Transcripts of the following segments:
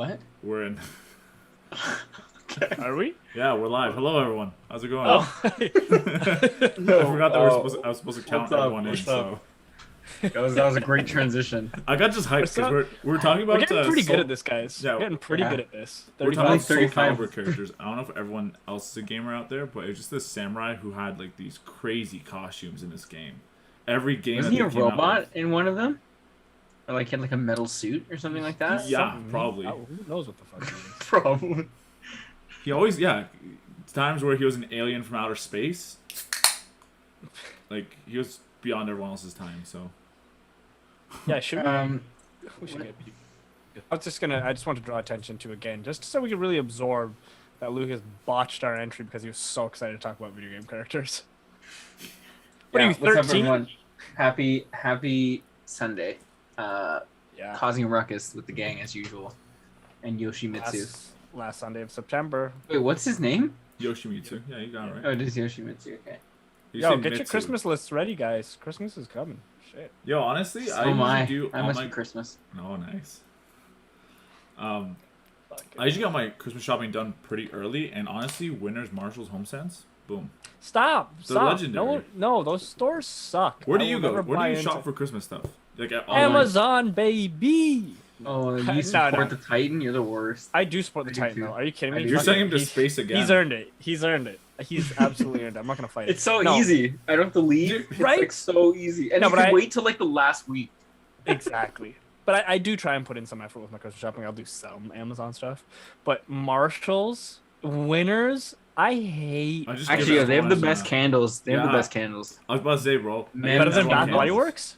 What? We're in. Okay. Are we? Yeah, we're live. Hello, everyone. How's it going? Oh. I forgot that I was supposed to count everyone in. So that was a great transition. I got just hyped because we're talking about. We're getting pretty good at this, guys. Yeah, we're getting pretty good at this. We're talking about Soul Calibur characters. I don't know if everyone else is a gamer out there, but it was just this samurai who had like these crazy costumes in this game. Every game. Wasn't he a robot in one of them? Or like he had like a metal suit or something like that? Yeah, probably. Oh, who knows what the fuck he is? Probably. He always, times where he was an alien from outer space. Like, he was beyond everyone else's time, so. Yeah, should we should get people. I just want to draw attention to again, just so we can really absorb that Lukasz botched our entry because he was so excited to talk about video game characters. What are you, 13? What's up, everyone? Happy Sunday. Causing a ruckus with the gang as usual. And Yoshimitsu. Last Sunday of September. Wait, what's his name? Yoshimitsu. Yeah, you got it right. Oh, it is Yoshimitsu, okay. Yo, get your Christmas lists ready, guys. Christmas is coming. Shit. Yo, honestly, So I usually do I must be Christmas. Oh, nice. I usually got my Christmas shopping done pretty early, and honestly, Winners, Marshalls, HomeSense, boom. Stop! Legendary. No, those stores suck. Where do you go? Where do you shop for Christmas stuff? Like Amazon, baby. Oh, you support the Titan? You're the worst. I do support the Titan, though. Are you kidding me? You're sending him to space again. He's earned it. He's absolutely earned it. I'm not gonna fight it. It's so easy. I don't have to leave. Right? It's like so easy. And you can wait till like the last week. Exactly. But I do try and put in some effort with my Christmas shopping. I'll do some Amazon stuff. But Marshalls, Winners, I hate. Actually, they have the best candles. They have the best candles. I was about to say, bro. Better than Bath and Body Works?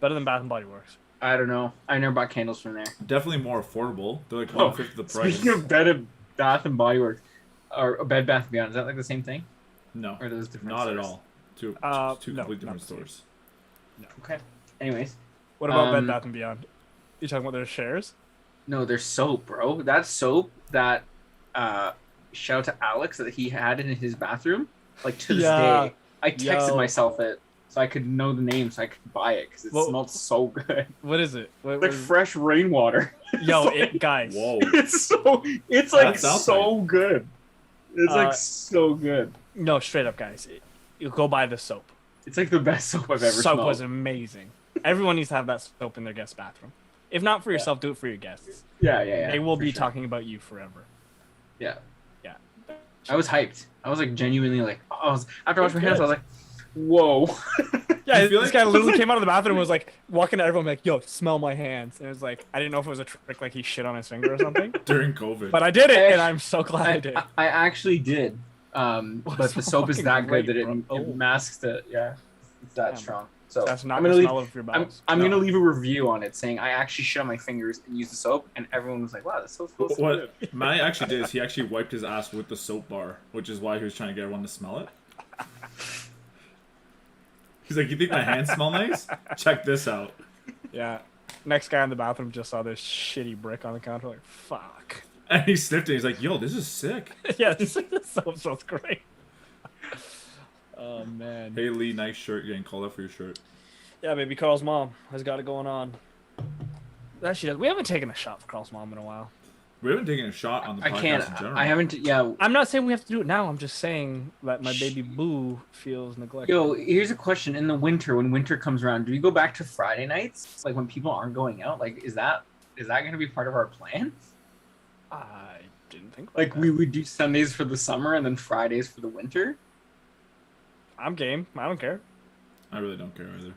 Better than Bath and Body Works. I don't know. I never bought candles from there. Definitely more affordable. They're like 1/5 the price. Speaking of Bath and Body Works, or Bed Bath & Beyond, is that like the same thing? No. Or are those different Not stores? at all. Two completely different stores. No. Okay. Anyways. What about Bed Bath & Beyond? You talking about their shares? No, their soap, bro. That soap that shout out to Alex that he had in his bathroom, like to this day. I texted myself it so I could know the name so I could buy it because it smelled so good. What is it? Like fresh rainwater. Yo, guys. Whoa. It's like so good. It's like so good. No, straight up, guys. You go buy the soap. It's like the best soap I've ever smelled. Soap was amazing. Everyone needs to have that soap in their guest bathroom. If not for yourself, do it for your guests. Yeah. They will be talking about you forever. Yeah. Yeah. I was hyped. I was like genuinely like, after I washed my hands, I was like, whoa. Yeah, this guy literally came out of the bathroom and was like walking to everyone like, yo, smell my hands. And it was like, I didn't know if it was a trick, like he shit on his finger or something. During COVID. But I did it, and I'm so glad I did. I actually did. But the soap is that good that it masks it. Yeah. It's that strong. So that's not the smell of your bowels. I'm gonna leave a review on it saying I actually shit on my fingers and used the soap, and everyone was like, "Wow, this soap smells so good." What Matty actually did is he actually wiped his ass with the soap bar, which is why he was trying to get everyone to smell it. He's like, "You think my hands smell nice? Check this out." Yeah. Next guy in the bathroom just saw this shitty brick on the counter, like, fuck. And he sniffed it. He's like, "Yo, this is sick." Yeah, this soap smells great. Oh man. Hey Lee, nice shirt. You're getting called out for your shirt. Yeah, baby. Carl's mom has got it going on. That she does. We haven't taken a shot for Carl's mom in a while. We haven't taken a shot on the podcast in general. I haven't. Yeah. I'm not saying we have to do it now. I'm just saying that my baby boo feels neglected. Yo, here's a question. In the winter, when winter comes around, do we go back to Friday nights? Like when people aren't going out? Like, is that going to be part of our plan? I didn't think about like that. We would do Sundays for the summer and then Fridays for the winter. I'm game. I don't care. I really don't care either.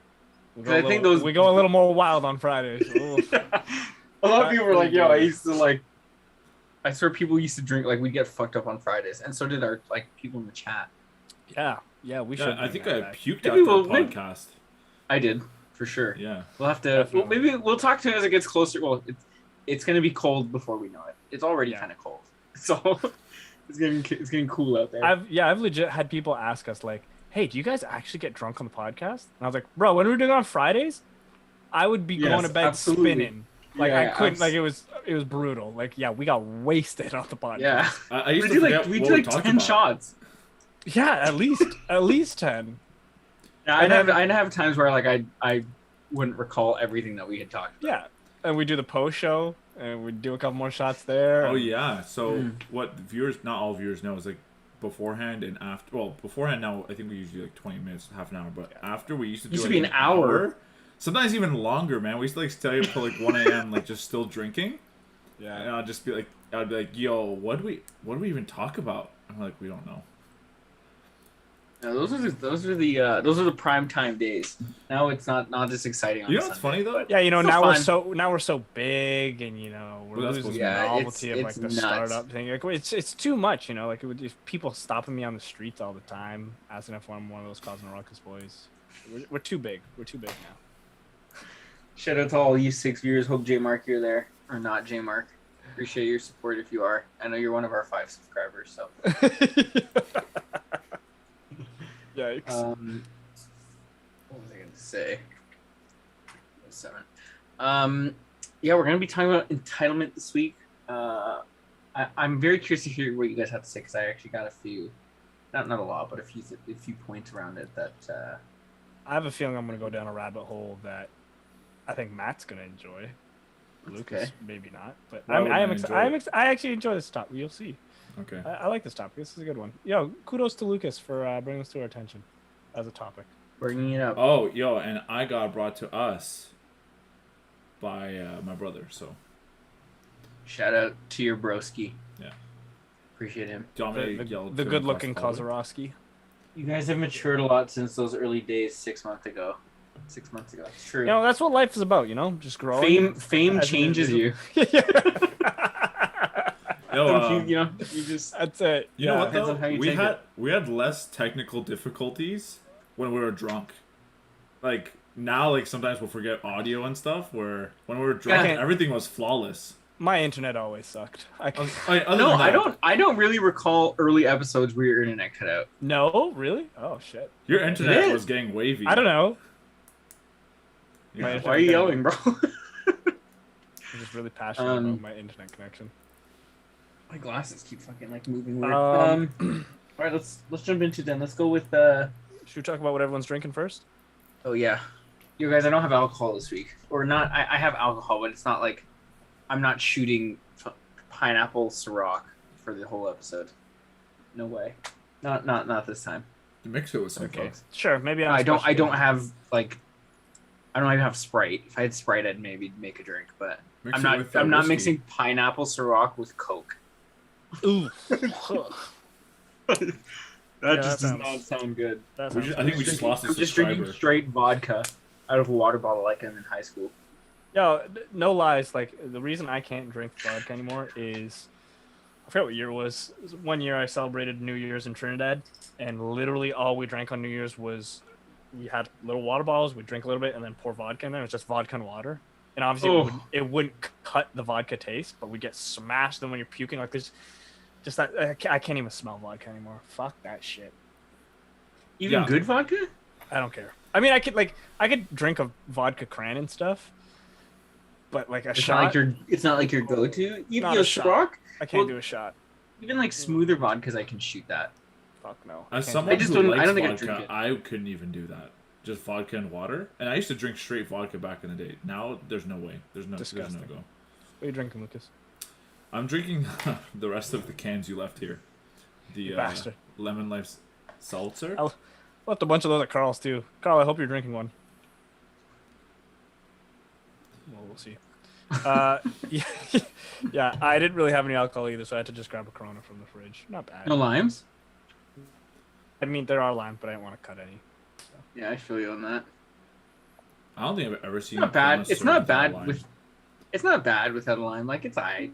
We go a little more wild on Fridays. A lot of people were like, "Yo, I used to like." I swear, people used to drink like we'd get fucked up on Fridays, and so did our people in the chat. Yeah, we should. I think I puked after the podcast. I did for sure. Yeah, we'll have to. Well, maybe we'll talk to it as it gets closer. Well, it's gonna be cold before we know it. It's already kind of cold, so it's getting cool out there. I've legit had people ask us like, "Hey, do you guys actually get drunk on the podcast?" And I was like, "Bro, when we were doing it on Fridays, I would be going to bed spinning. Like I couldn't. Like it was brutal. Like we got wasted on the podcast. Yeah, I used to we did like 10 shots. Yeah, at least 10. Yeah, I'd have times where like I wouldn't recall everything that we had talked about. Yeah, and we do the post show and we'd do a couple more shots there. Oh yeah. So what viewers, not all viewers know, is like beforehand and after. Well, beforehand now I think we usually do like 20 minutes, half an hour. But after we used to do used to like be an hour. Sometimes even longer, man. We used to like stay up till like 1 a.m. like just still drinking. Yeah. And I'd be like, yo, what do we even talk about? I'm like, we don't know. No, those are the prime time days. Now it's not as exciting. On You know Sunday. what's funny though? Yeah, you know, Still now we're so big, and you know we're Well, that's losing supposed the to be- novelty of like it's the nuts. startup thing. Like it's too much, you know. Like if people stopping me on the streets all the time, asking if I'm one of those causing a ruckus boys. We're too big. We're too big now. Shout out to all you 6 viewers. Hope J Mark you're there or not J Mark. Appreciate your support if you are. I know you're one of our 5 subscribers. So. Yikes. What was I going to say? 7. Yeah, we're going to be talking about entitlement this week. I'm very curious to hear what you guys have to say because I actually got a few, not a lot, but a few points around it that. I have a feeling I'm going to go down a rabbit hole that I think Matt's going to enjoy. Lucas, okay. Maybe not, but I actually enjoy this topic. You'll see. Okay. I like this topic. This is a good one. Yo, kudos to Lucas for bringing this to our attention as a topic. Bringing it up. Oh, yo, and I got brought to us by my brother. So. Shout out to your broski. Yeah. Appreciate him. The good-looking Kozarowski. You guys have matured a lot since those early days 6 months ago. 6 months ago. It's true. You know, that's what life is about, you know? Just growing. Fame changes you. Yo, you just... That's it. You know what, depends though? on how you We take had it. we had less technical difficulties when we were drunk. Like, now, like, sometimes we'll forget audio and stuff, where when we were drunk, Yeah. everything was flawless. My internet always sucked. I don't really recall early episodes where your internet cut out. No, really? Oh shit. Your internet was getting wavy. I don't know. Yeah. Why are you yelling, bro? I'm just really passionate about my internet connection. My glasses keep fucking like moving weird. All right, let's jump into then. Let's go with Should we talk about what everyone's drinking first? Oh yeah, you guys. I don't have alcohol this week, or not. I have alcohol, but it's not like I'm not shooting pineapple Ciroc for the whole episode. No way. Not this time. To mix it with some folks. Sure, maybe I don't have like. I don't even have Sprite. If I had Sprite, I'd maybe make a drink, but I'm not mixing pineapple Ciroc with Coke. Ooh. That just does not sound good. I think we just lost a I'm just subscriber. drinking straight vodka out of a water bottle like I'm in high school. Yo, no lies. Like, the reason I can't drink vodka anymore is... I forgot what year it was. It was 1 year I celebrated New Year's in Trinidad, and literally all we drank on New Year's was... We had little water bottles, we'd drink a little bit, and then pour vodka in there. It was just vodka and water. And obviously it wouldn't cut the vodka taste, but we'd get smashed. Then when you're puking, like, there's... Just that... I can't even smell vodka anymore. Fuck that shit. Even good vodka? I don't care. I mean, I could drink a vodka cran and stuff, but like it's not like your go-to. Even Not a a shot. Ciroc? I can't do a shot. Even like smoother vodkas, I can shoot that. Fuck no. As someone I just who don't- likes I don't think I'd vodka, drink it. I couldn't even do that. Just vodka and water. And I used to drink straight vodka back in the day. Now, there's no way. There's no go. What are you drinking, Lucas? I'm drinking the rest of the cans you left here. The bastard. Lemon Life Seltzer. I left a bunch of those at Carl's too. Carl, I hope you're drinking one. Well, we'll see. Yeah, I didn't really have any alcohol either, so I had to just grab a Corona from the fridge. Not bad. No limes? I mean, there are limes, but I didn't want to cut any. Yeah, I feel you on that. I don't think I've ever seen. It's not bad. Corona It's served not without bad lime. with. It's not bad without a lime. Like it's alright.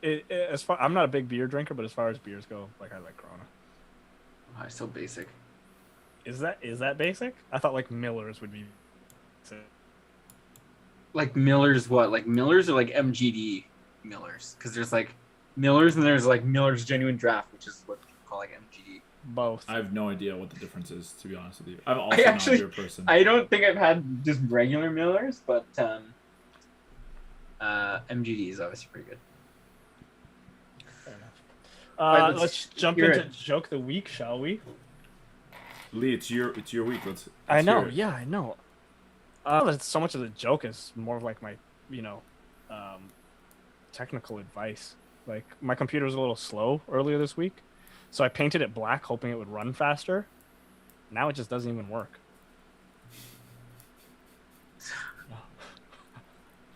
I'm not a big beer drinker, but as far as beers go, like I like Corona. Oh, it's so basic. Is that basic? I thought like Miller's would be. Like Miller's what? Like Miller's or like MGD Miller's? Because there's like Miller's and there's like Miller's Genuine Draft, which is what people call like MGD. Both. I have no idea what the difference is, to be honest with you. I'm also not a beer person. I don't think I've had just regular Miller's, but MGD is obviously pretty good. Fair enough. Right, Let's jump hear into it. joke of the week, shall we? Lee, it's your week. Let's I know. hear it. Yeah, I know. So much of the joke is more of like my, technical advice. Like, my computer was a little slow earlier this week, so I painted it black, hoping it would run faster. Now it just doesn't even work.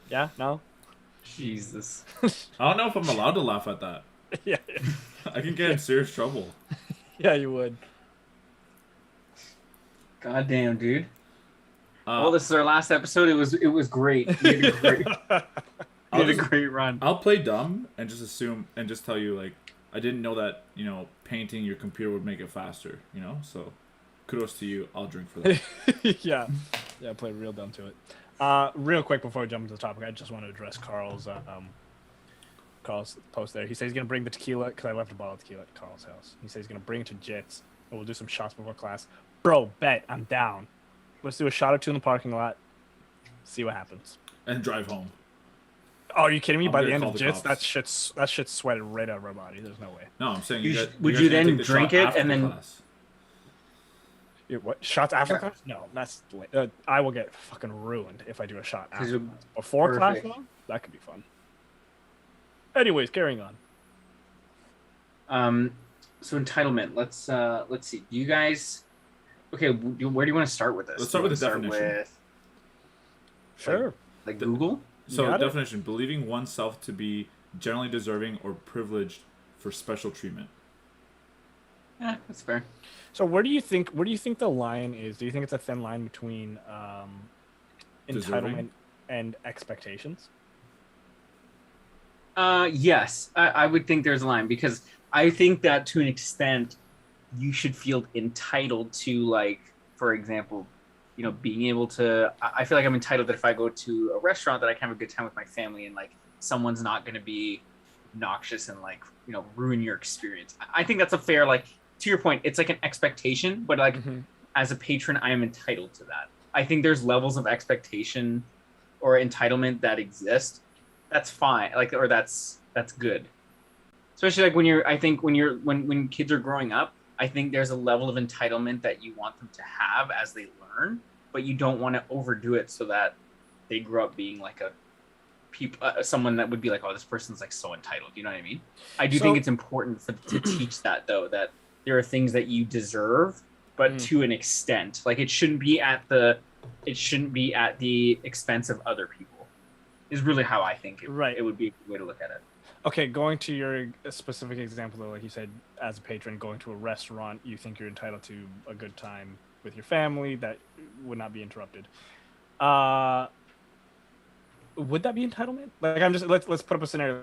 Yeah, no? Jesus. I don't know if I'm allowed to laugh at that. Yeah. I can get in serious trouble. Yeah, you would. God damn, dude. Well, this is our last episode. It was great. We did a great run. I'll play dumb and just assume and just tell you, like, I didn't know that, you know, painting your computer would make it faster, you know? So kudos to you. I'll drink for that. Yeah, play real dumb to it. Real quick before we jump into the topic, I just want to address Carl's post there. He says he's gonna bring the tequila because I left a bottle of tequila at Carl's house. He says he's gonna bring it to Jits and we'll do some shots before class. Bro, bet I'm down. Let's do a shot or two in the parking lot. See what happens. And drive home. Oh, are you kidding me? I'm By the end of the Jits, cops. that shit's sweated right out of our body. There's no way. No, I'm saying would you then drink it and then? What, shots after class? No, that's I will get fucking ruined if I do a shot after class. Before class, though, that could be fun. Anyways, carrying on. So entitlement. Let's see. Do you guys? Okay, where do you want to start with this? Let's start with the definition. Sure. Like Google. So definition: believing oneself to be generally deserving or privileged for special treatment. Yeah, that's fair. So where do you think the line is? Do you think it's a thin line between entitlement and expectations? Yes, I would think there's a line because I think that to an extent you should feel entitled to, like, for example, you know, being able to. I feel like I'm entitled that if I go to a restaurant that I can have a good time with my family and like someone's not going to be obnoxious and like, you know, ruin your experience. I think that's a fair, like, to your point, it's like an expectation, but like as a patron, I am entitled to that. I think there's levels of expectation or entitlement that exist. That's fine. Like, or that's good. Especially like when kids are growing up, I think there's a level of entitlement that you want them to have as they learn, but you don't want to overdo it so that they grow up being like someone that would be like, oh, this person's like so entitled. You know what I mean? I do think it's important to teach that, though, that there are things that you deserve, but to an extent. Like, it shouldn't be at the expense of other people. Is really how I think it would be a good way to look at it. Okay, going to your specific example, though, like you said, as a patron going to a restaurant, you think you're entitled to a good time with your family that would not be interrupted. Would that be entitlement? Like, I'm just let's put up a scenario.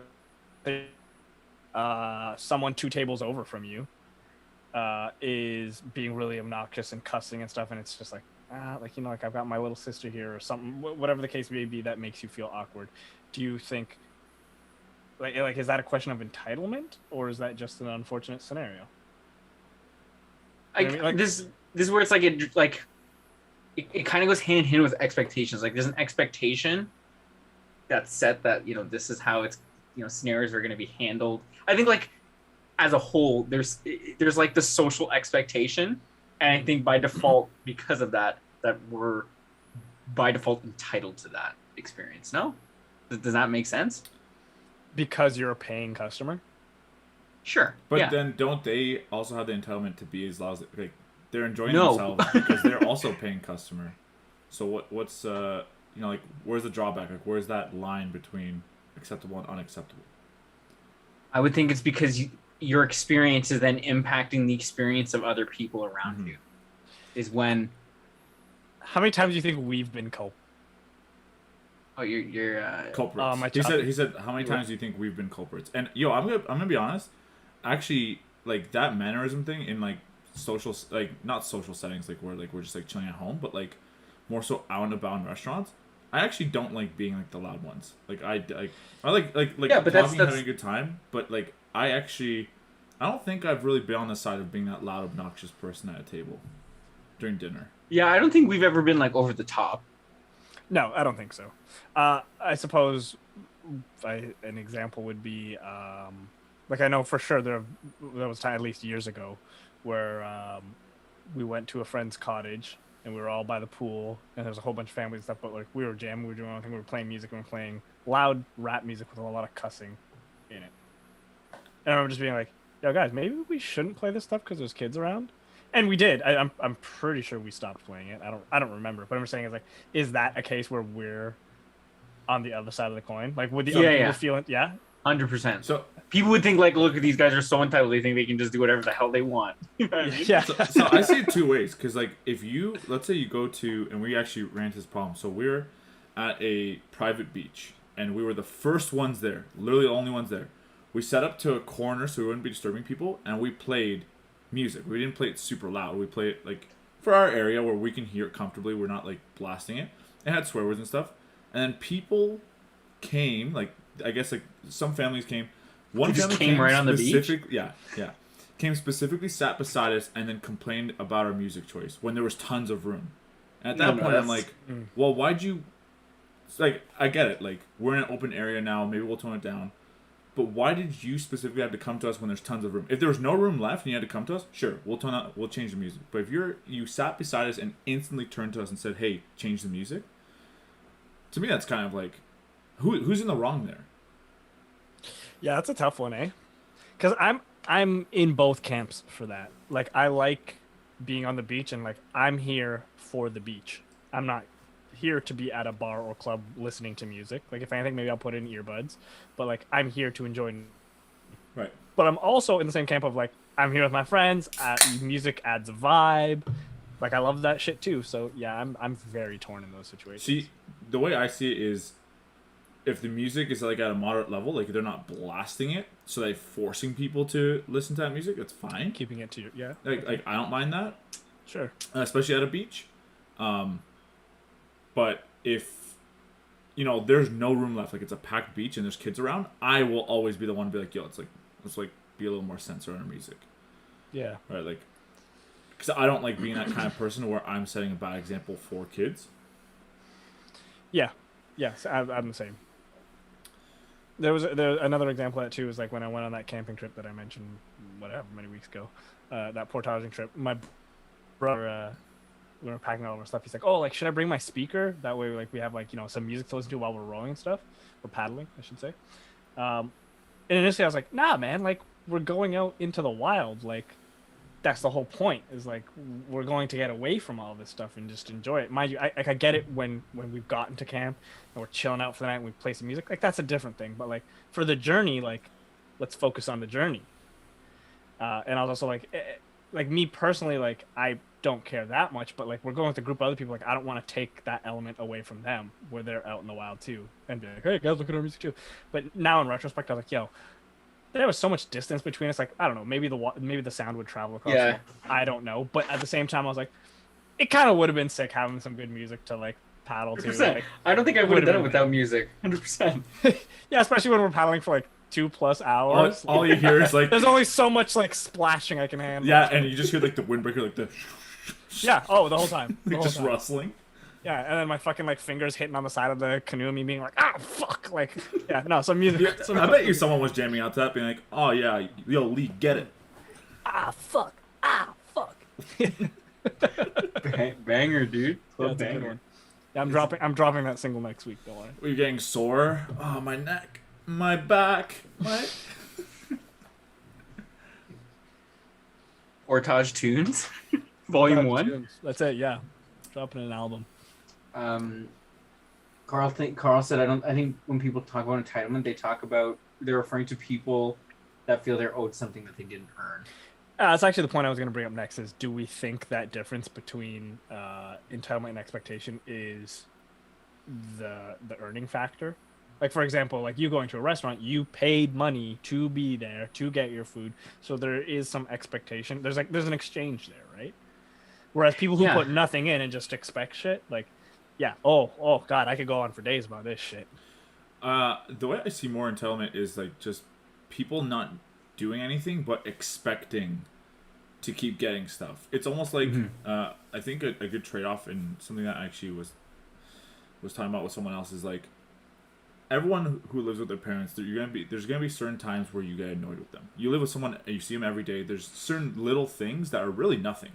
Someone 2 tables over from you is being really obnoxious and cussing and stuff, and it's just like, like, you know, like, I've got my little sister here or something, whatever the case may be, that makes you feel awkward. Do you think, like is that a question of entitlement, or is that just an unfortunate scenario? You know what I mean? Like, this is where it's like it kind of goes hand in hand with expectations. Like, there's an expectation that's set that, you know, this is how it's, you know, scenarios are going to be handled. I think, like, as a whole, there's like the social expectation, and I think by default, because of that we're by default entitled to that experience. No, does that make sense? Because you're a paying customer. Sure, but then don't they also have the entitlement to be as loud as, like, they're enjoying themselves because they're also paying customer? So what's you know, like, where's the drawback? Like, where's that line between acceptable and unacceptable? I would think it's because your experience is then impacting the experience of other people around you. Is when. How many times do you think we've been culprits? Oh, you're culprits. He said, how many times do you think we've been culprits? And I'm gonna be honest. Actually, like, that mannerism thing in, like, social, like, not social settings, like, where, like, we're just, like, chilling at home, but, like, more so out and about in restaurants. I actually don't like being, like, the loud ones. Like, I like yeah, but talking, having a good time. But, like, I don't think I've really been on the side of being that loud, obnoxious person at a table during dinner. Yeah, I don't think we've ever been, like, over the top. No, I don't think so. I suppose an example would be, like, I know for sure there was time, at least years ago, where we went to a friend's cottage and we were all by the pool, and there was a whole bunch of family and stuff. But like we were jamming, we were doing our own thing, we were playing music, and we were playing loud rap music with a lot of cussing in it. And I remember just being like, "Yo, guys, maybe we shouldn't play this stuff because there's kids around." And we did. I'm pretty sure we stopped playing it. I don't remember, but I'm saying is like, is that a case where we're on the other side of the coin? Like, would the other people feel it? Yeah, 100%. So people would think like, look, these guys are so entitled. They think they can just do whatever the hell they want. You know what I mean? Yeah. So I see it two ways, because like if you, let's say you go to, and we actually ran into this problem. So we're at a private beach, and we were the first ones there, literally the only ones there. We set up to a corner so we wouldn't be disturbing people, and we played music. We didn't play it super loud. We played it like for our area where we can hear it comfortably. We're not like blasting it. It had swear words and stuff. And then people came, like I guess like some families came. One family came right on the beach. Yeah. Came specifically, sat beside us, and then complained about our music choice when there was tons of room. And at that point, I'm like, well, why'd you? Like, I get it. Like, we're in an open area now. Maybe we'll tone it down. But why did you specifically have to come to us when there's tons of room? If there was no room left and you had to come to us, sure, we'll change the music. But if you sat beside us and instantly turned to us and said, "Hey, change the music," to me that's kind of like, who's in the wrong there? Yeah, that's a tough one, eh? Because I'm in both camps for that. Like, I like being on the beach, and like I'm here for the beach. I'm not here to be at a bar or club listening to music. Like, if anything, maybe I'll put in earbuds, but like I'm here to enjoy. Right. But I'm also in the same camp of like I'm here with my friends. Music adds a vibe. Like, I love that shit too. So yeah, I'm very torn in those situations. See, the way I see it is, if the music is like at a moderate level, like they're not blasting it, so they're forcing people to listen to that music, that's fine. Keeping it to your, yeah. Like I don't mind that. Sure. Especially at a beach. But if, there's no room left, like it's a packed beach and there's kids around, I will always be the one to be like, yo, let's be a little more censored on our music. Yeah. Right, like, because I don't like being that kind of person where I'm setting a bad example for kids. Yeah. Yes, I'm the same. There was another example of that too, is like when I went on that camping trip that I mentioned, whatever, many weeks ago, that portaging trip. My brother, we were packing all of our stuff. He's like, "Oh, like, should I bring my speaker? That way, like, we have like some music to listen to while we're rowing and stuff, or paddling, I should say." And initially, I was like, "Nah, man. Like, we're going out into the wild. Like, that's the whole point. Is like we're going to get away from all this stuff and just enjoy it." Mind you, I get it when we've gotten to camp and we're chilling out for the night and we play some music. Like, that's a different thing. But like for the journey, like, let's focus on the journey. And I was also like me personally, like I don't care that much, but like we're going with a group of other people. Like, I don't want to take that element away from them where they're out in the wild too, and be like, "Hey guys, look at our music too." But now in retrospect, I was like, "Yo, there was so much distance between us. Like, I don't know, maybe the sound would travel across. Yeah. I don't know. But at the same time, I was like, it kind of would have been sick having some good music to like paddle to. Like, I don't think I would have done it without music. 100%. Yeah, especially when we're paddling for like 2+ hours. All you hear is like there's only so much like splashing I can handle. Yeah, and you just hear like the windbreaker, like the yeah. Oh, the whole time. like just rustling. Yeah, and then my fucking like fingers hitting on the side of the canoe, and me being like, "Ah, fuck!" Like, yeah, no, some music. Yeah, I bet you someone was jamming out to that, being like, "Oh yeah, yo, Lee, get it." Ah, fuck! Ah, fuck! Banger, dude. Yeah, that's a good one. Yeah, I'm dropping that single next week. Don't worry. Were you getting sore? Oh, my neck, my back, my. Portage Tunes, Volume 1. That's it. Yeah, dropping an album. Carl said, I think when people talk about entitlement, they're referring to people that feel they're owed something that they didn't earn. That's actually the point I was going to bring up next. Is, do we think that difference between entitlement and expectation is the earning factor? Like, for example, like you going to a restaurant, you paid money to be there to get your food, so there is some expectation. There's an exchange there, right? Whereas people who put nothing in and just expect shit, like, yeah, oh god, I could go on for days about this shit. The way I see more entitlement is like just people not doing anything but expecting to keep getting stuff. It's almost like I think a good trade-off, and something that I actually was talking about with someone else, is like everyone who lives with their parents, there's gonna be certain times where you get annoyed with them. You live with someone and you see them every day. There's certain little things that are really nothing.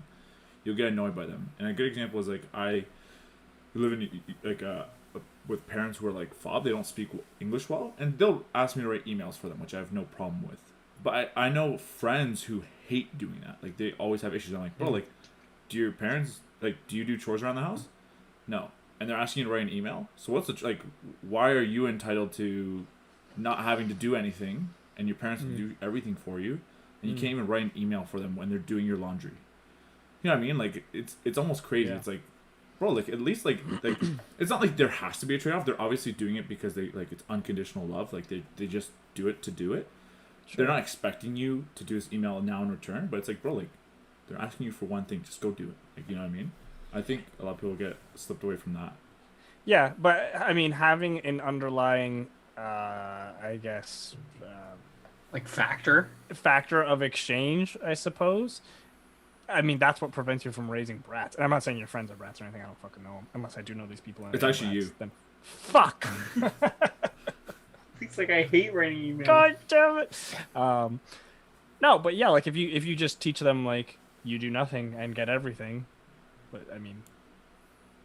you'll get annoyed by them. And a good example is like I live in like with parents who are like fob, they don't speak English well, and they'll ask me to write emails for them, which I have no problem with. But I know friends who hate doing that. Like they always have issues. I'm like, bro, like, do your parents do you do chores around the house? No. And they're asking you to write an email. So what's the why are you entitled to not having to do anything, and your parents will do everything for you, and you can't even write an email for them when they're doing your laundry? You know what I mean? Like it's almost crazy. Yeah. It's like, bro, like at least like it's not like there has to be a trade-off. They're obviously doing it because they it's unconditional love. Like they just do it to do it. Sure. They're not expecting you to do this email now in return, but it's like, bro, like they're asking you for one thing, just go do it. Like, you know what I mean? I think a lot of people get slipped away from that. Yeah, but I mean, having an underlying, I guess, like factor of exchange, I suppose. I mean, that's what prevents you from raising brats. And I'm not saying your friends are brats or anything. I don't fucking know them, unless I do know these people. It's actually brats, you. Then fuck. It's like I hate writing emails. God damn it. No, but yeah, like if you just teach them like you do nothing and get everything, but I mean,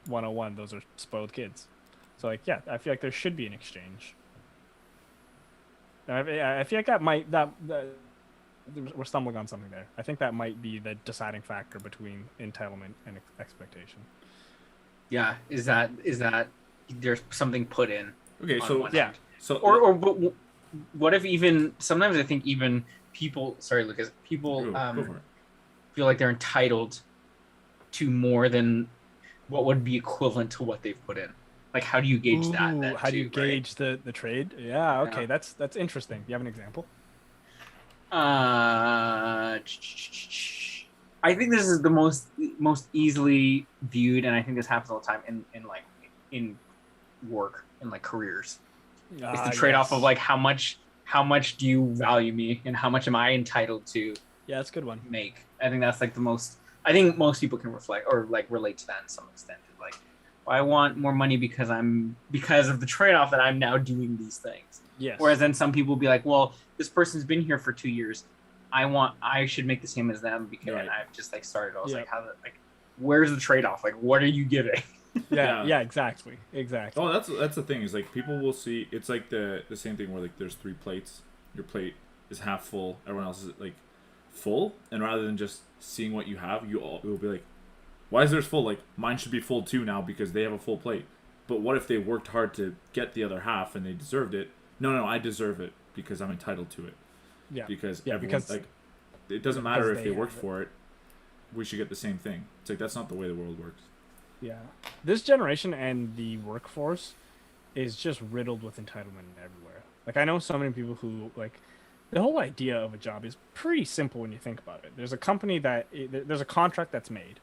101, those are spoiled kids. So like, yeah, I feel like there should be an exchange. I feel like that we're stumbling on something there. I think that might be the deciding factor between entitlement and expectation. Yeah, is that there's something put in? Okay, so yeah. End. So or what if even sometimes I think even people, sorry Lucas, people feel like they're entitled to more than what would be equivalent to what they've put in. Like, how do you gauge that? Then how do you gauge the trade? Yeah, okay, yeah. That's interesting. Do you have an example? I think this is the most easily viewed, and I think this happens all the time in work, in like careers. It's the trade-off of like how much do you value me, and how much am I entitled to? Yeah, that's a good one. Make. I think that's like the most. I think most people can reflect or like relate to that in some extent. Like, well, I want more money because of the trade-off that I'm now doing these things. Yes. Whereas then some people will be like, well, this person's been here for 2 years. I should make the same as them because I've just like started. I was like, where's the trade-off? Like, what are you giving? Yeah, exactly. Oh, that's the thing is like people will see it's like the same thing where like there's 3 plates. Your plate is half full. Everyone else is like full, and rather than just seeing what you have, it will be like, why is theirs full? Like mine should be full too now because they have a full plate. But what if they worked hard to get the other half and they deserved it? No, I deserve it because I'm entitled to it. Yeah. Because everyone's like, it doesn't matter if they worked for it. We should get the same thing. It's like that's not the way the world works. Yeah, this generation and the workforce is just riddled with entitlement everywhere. Like I know so many people who like the whole idea of a job is pretty simple when you think about it. There's a company there's a contract that's made,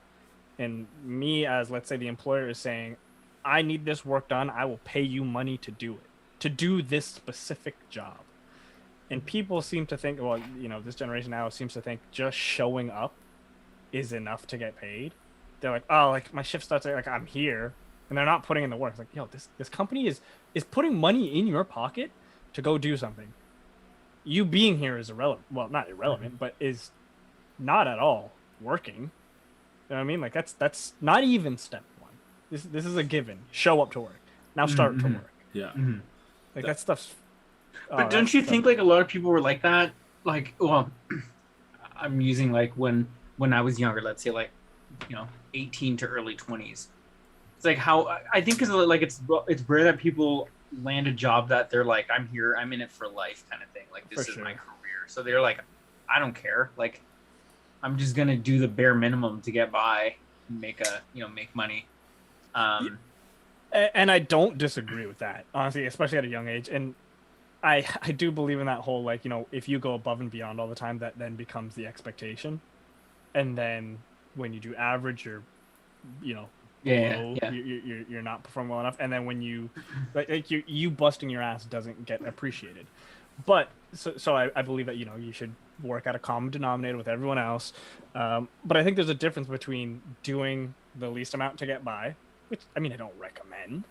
and me as let's say the employer is saying, I need this work done. I will pay you money to do it, to do this specific job. And people seem to think, well, you know, this generation now seems to think just showing up is enough to get paid. They're like, oh, like my shift starts like I'm here, and they're not putting in the work. It's like, yo, this company is putting money in your pocket to go do something. You being here is irrelevant. Well, not irrelevant, but is not at all working. You know what I mean? Like that's not even step one. This is a given. Show up to work. Now start to work. Yeah. Like that stuff's. But don't you think like a lot of people were like that? Like, well, I'm using like when I was younger. Let's say like, 18 to early 20s. It's like how I think because like it's rare that people land a job that they're like, I'm here, I'm in it for life kind of thing. Like this is my career. So they're like, I don't care. Like I'm just gonna do the bare minimum to get by, and make money. And I don't disagree with that, honestly, especially at a young age. And I do believe in that whole like, if you go above and beyond all the time, that then becomes the expectation. And then when you do average, you're you're not performing well enough, and then when you like you busting your ass doesn't get appreciated. But so I believe that you should work at a common denominator with everyone else, but I think there's a difference between doing the least amount to get by, which I mean I don't recommend,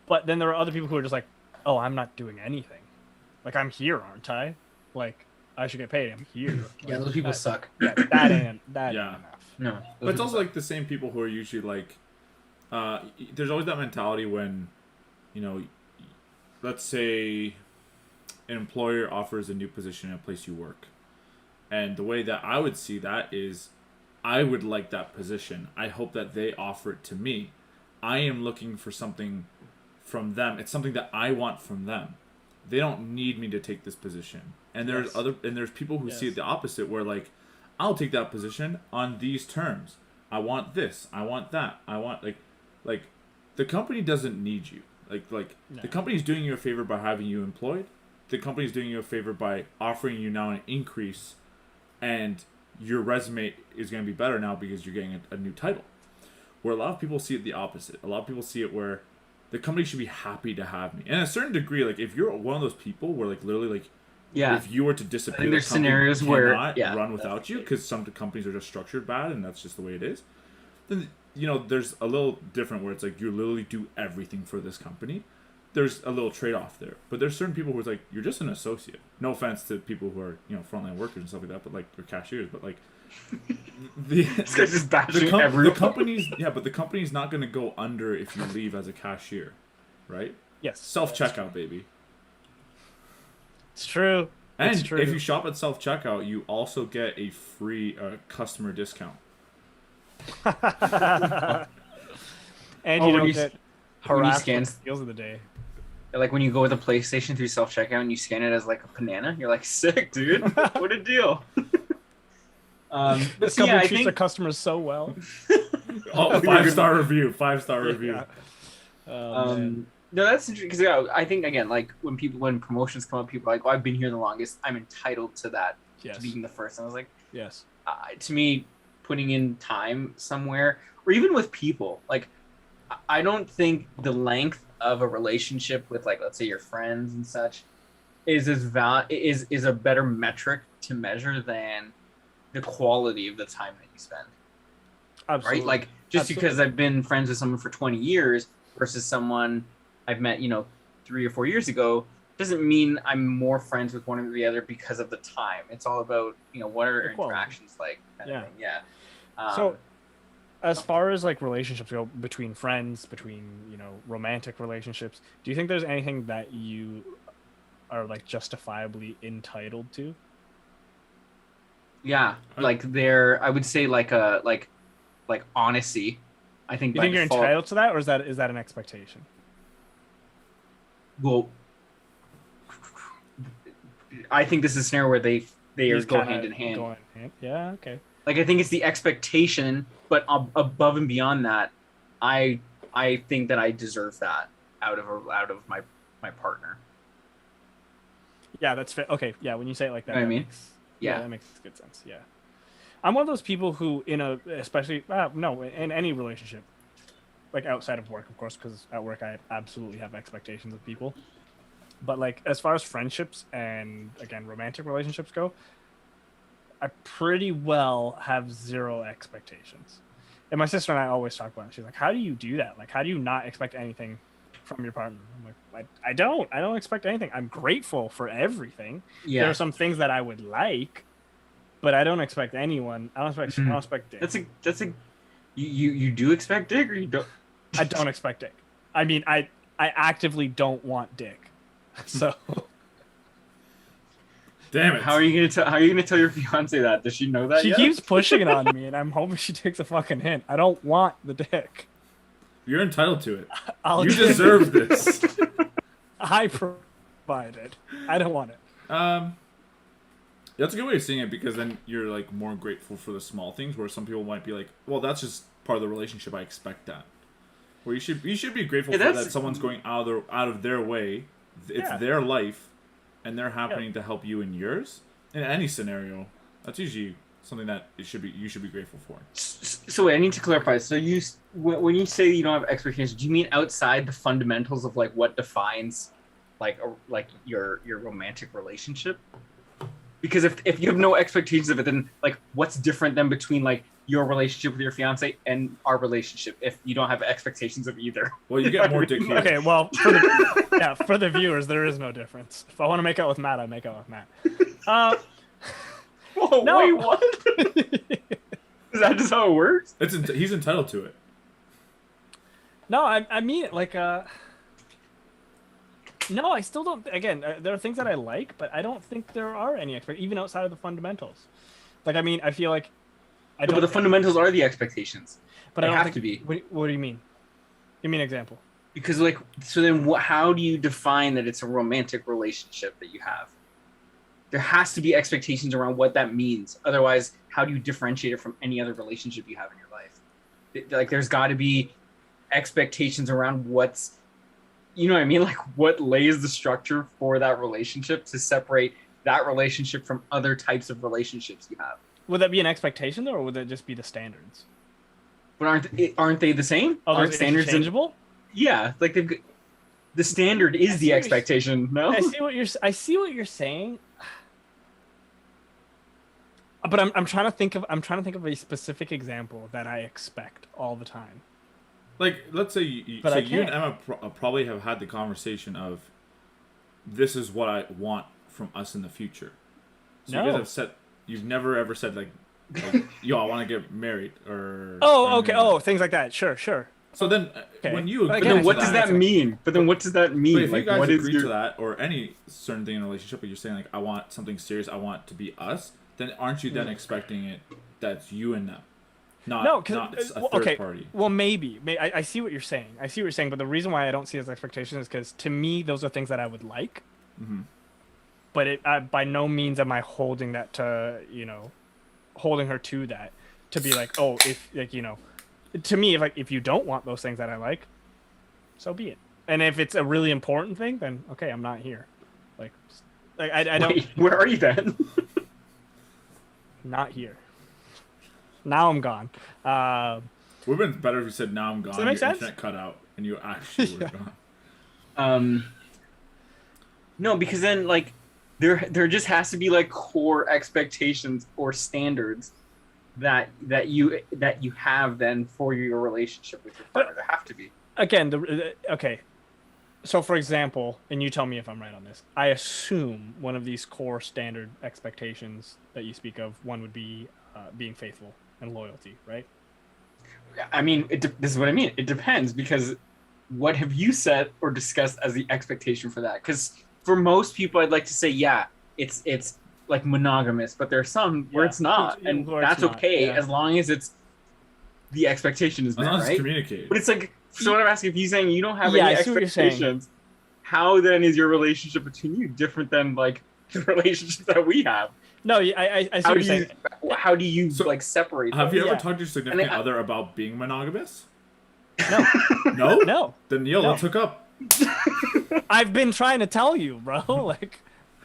but then there are other people who are just like, oh, I'm not doing anything, like I'm here, aren't I? Like I should get paid, I'm here. Yeah, those people suck. Yeah, that ain't enough. No. But it's also like the same people who are usually like, there's always that mentality when, you know, let's say an employer offers a new position in a place you work. And the way that I would see that is I would like that position. I hope that they offer it to me. I am looking for something from them. It's something that I want from them. They don't need me to take this position. And there's there's people who see it the opposite, where like, I'll take that position on these terms. I want this. I want that. I want like the company doesn't need you. No. The company's doing you a favor by having you employed. The company's doing you a favor by offering you now an increase, and your resume is going to be better now because you're getting a new title. Where a lot of people see it the opposite. A lot of people see it where the company should be happy to have me. And at a certain degree, like if you're one of those people where like literally like if you were to disappear, there's scenarios where run without you because some companies are just structured bad and that's just the way it is. Then you know there's a little different where it's like you literally do everything for this company. There's a little trade-off there, but there's certain people who are like you're just an associate. No offense to people who are frontline workers and stuff like that, but like they're cashiers. But like the company's but the company's not going to go under if you leave as a cashier, right? Yes. Self-checkout, baby. It's true. And it's true. If you shop at self-checkout, you also get a free customer discount. And you don't get harassed with deals of the day. Like when you go with a PlayStation through self-checkout and you scan it as like a banana, you're like, sick, dude. What a deal. This company treats their customers so well. Oh, 5-star review. 5-star review. Yeah. No, that's interesting because I think again, like when promotions come up, people are like, "Oh, I've been here the longest. I'm entitled to that, to being the first." And I was like, "Yes." To me, putting in time somewhere, or even with people, like I don't think the length of a relationship with, like, let's say your friends and such, is a better metric to measure than the quality of the time that you spend. Absolutely. Right? Like just because I've been friends with someone for 20 years versus someone I've met, 3 or 4 years ago, doesn't mean I'm more friends with one or the other because of the time. It's all about, what are interactions like? Kind of thing. Yeah. So as far as like relationships go between friends, between, romantic relationships, do you think there's anything that you are like justifiably entitled to? Yeah. Like I would say like honesty. I think you think you're entitled to that, or is that an expectation? Well, I think this is a scenario where they go hand in hand. Yeah, okay. Like I think it's the expectation, but above and beyond that, I think that I deserve that out of my partner. Yeah, that's fair. Okay, yeah, when you say it like that, you know what I mean? That makes good sense. Yeah, I'm one of those people who, in any relationship, like outside of work, of course, because at work I absolutely have expectations of people. But like as far as friendships and again romantic relationships go, I pretty well have zero expectations. And my sister and I always talk about it. She's like, "How do you do that? Like, how do you not expect anything from your partner?" I'm like, I don't expect anything. I'm grateful for everything. Yeah. There are some things that I would like, but I don't expect anyone. I don't expect dick. That's a you do expect dick, or you don't? I don't expect dick. I mean, I actively don't want dick. So damn it. How are you gonna tell your fiance that? Does she know that She keeps pushing it on me, and I'm hoping she takes a fucking hint. I don't want the dick. You're entitled to it. You deserve this. I provide it. I don't want it. That's a good way of seeing it, because then you're like more grateful for the small things, where some people might be like, well, that's just part of the relationship, I expect that. Where you should be grateful for that someone's going out of their way. It's their life, and they're happening to help you in yours. In any scenario, that's usually something that you should be grateful for. So wait, I need to clarify. So when you say you don't have expectations, do you mean outside the fundamentals of like what defines like your romantic relationship? Because if you have no expectations of it, then like what's different than between like your relationship with your fiance and our relationship if you don't have expectations of either? Well, you get more dick here. Okay, well, for the viewers, there is no difference. If I want to make out with Matt, I make out with Matt. Whoa, no. Wait, what? Is that just how it works? He's entitled to it. No, I mean, like, no, I still don't. Again, there are things that I like, but I don't think there are any even outside of the fundamentals. Like, I mean, I feel like But the fundamentals are the expectations. But they I don't have think, to be. What do you mean? Give me an example. Because, like, so then how do you define that it's a romantic relationship that you have? There has to be expectations around what that means. Otherwise, how do you differentiate it from any other relationship you have in your life? Like, there's got to be expectations around what's, you know what I mean? Like, what lays the structure for that relationship to separate that relationship from other types of relationships you have. Would that be an expectation, though, or would that just be the standards? But aren't they the same? Oh, aren't standards interchangeable? Yeah, like the standard is the expectation. No, I see what you're saying. But I'm trying to think of a specific example that I expect all the time. Like, let's say you and Emma probably have had the conversation of, this is what I want from us in the future. So you guys have said, you've never ever said like yo, I want to get married or. Oh, okay. Oh, things like that. Sure. So then, when you but then what does that mean? But then what does that mean? But if like, you guys what agree to that, or any certain thing in a relationship, but you're saying like, I want something serious, I want it to be us, then aren't you then expecting it that's you and them? Not a third party. Well, maybe. I see what you're saying. But the reason why I don't see it as expectation is because to me, those are things that I would like. Mm-hmm. But by no means am I holding that to, holding her to that, to be like, oh, if, like, to me, if you don't want those things that I like, so be it. And if it's a really important thing, then okay, I'm not here. Like I don't. Wait, where are you then? Not here. Now I'm gone. Would have been better if you said, now I'm gone. Does that make sense? Internet cut out and you actually were gone. No, because then, like, there just has to be, like, core expectations or standards that you have then for your relationship with your partner. There have to be. Again, okay. So, for example, and you tell me if I'm right on this, I assume one of these core standard expectations that you speak of, one would be being faithful and loyalty, right? I mean, this is what I mean. It depends, because what have you set or discussed as the expectation for that? Because for most people, I'd like to say, yeah, it's like monogamous, but there are some where it's not, and that's okay as long as it's the expectation is met, right? It's communicated. But it's like, so what I'm asking, if you're saying you don't have any expectations, how then is your relationship between you different than like the relationship that we have? No, I see what you're saying. How do you like separate? Have you ever talked to your significant other about being monogamous? No. No? No. Then let's hook up. I've been trying to tell you, bro. Like,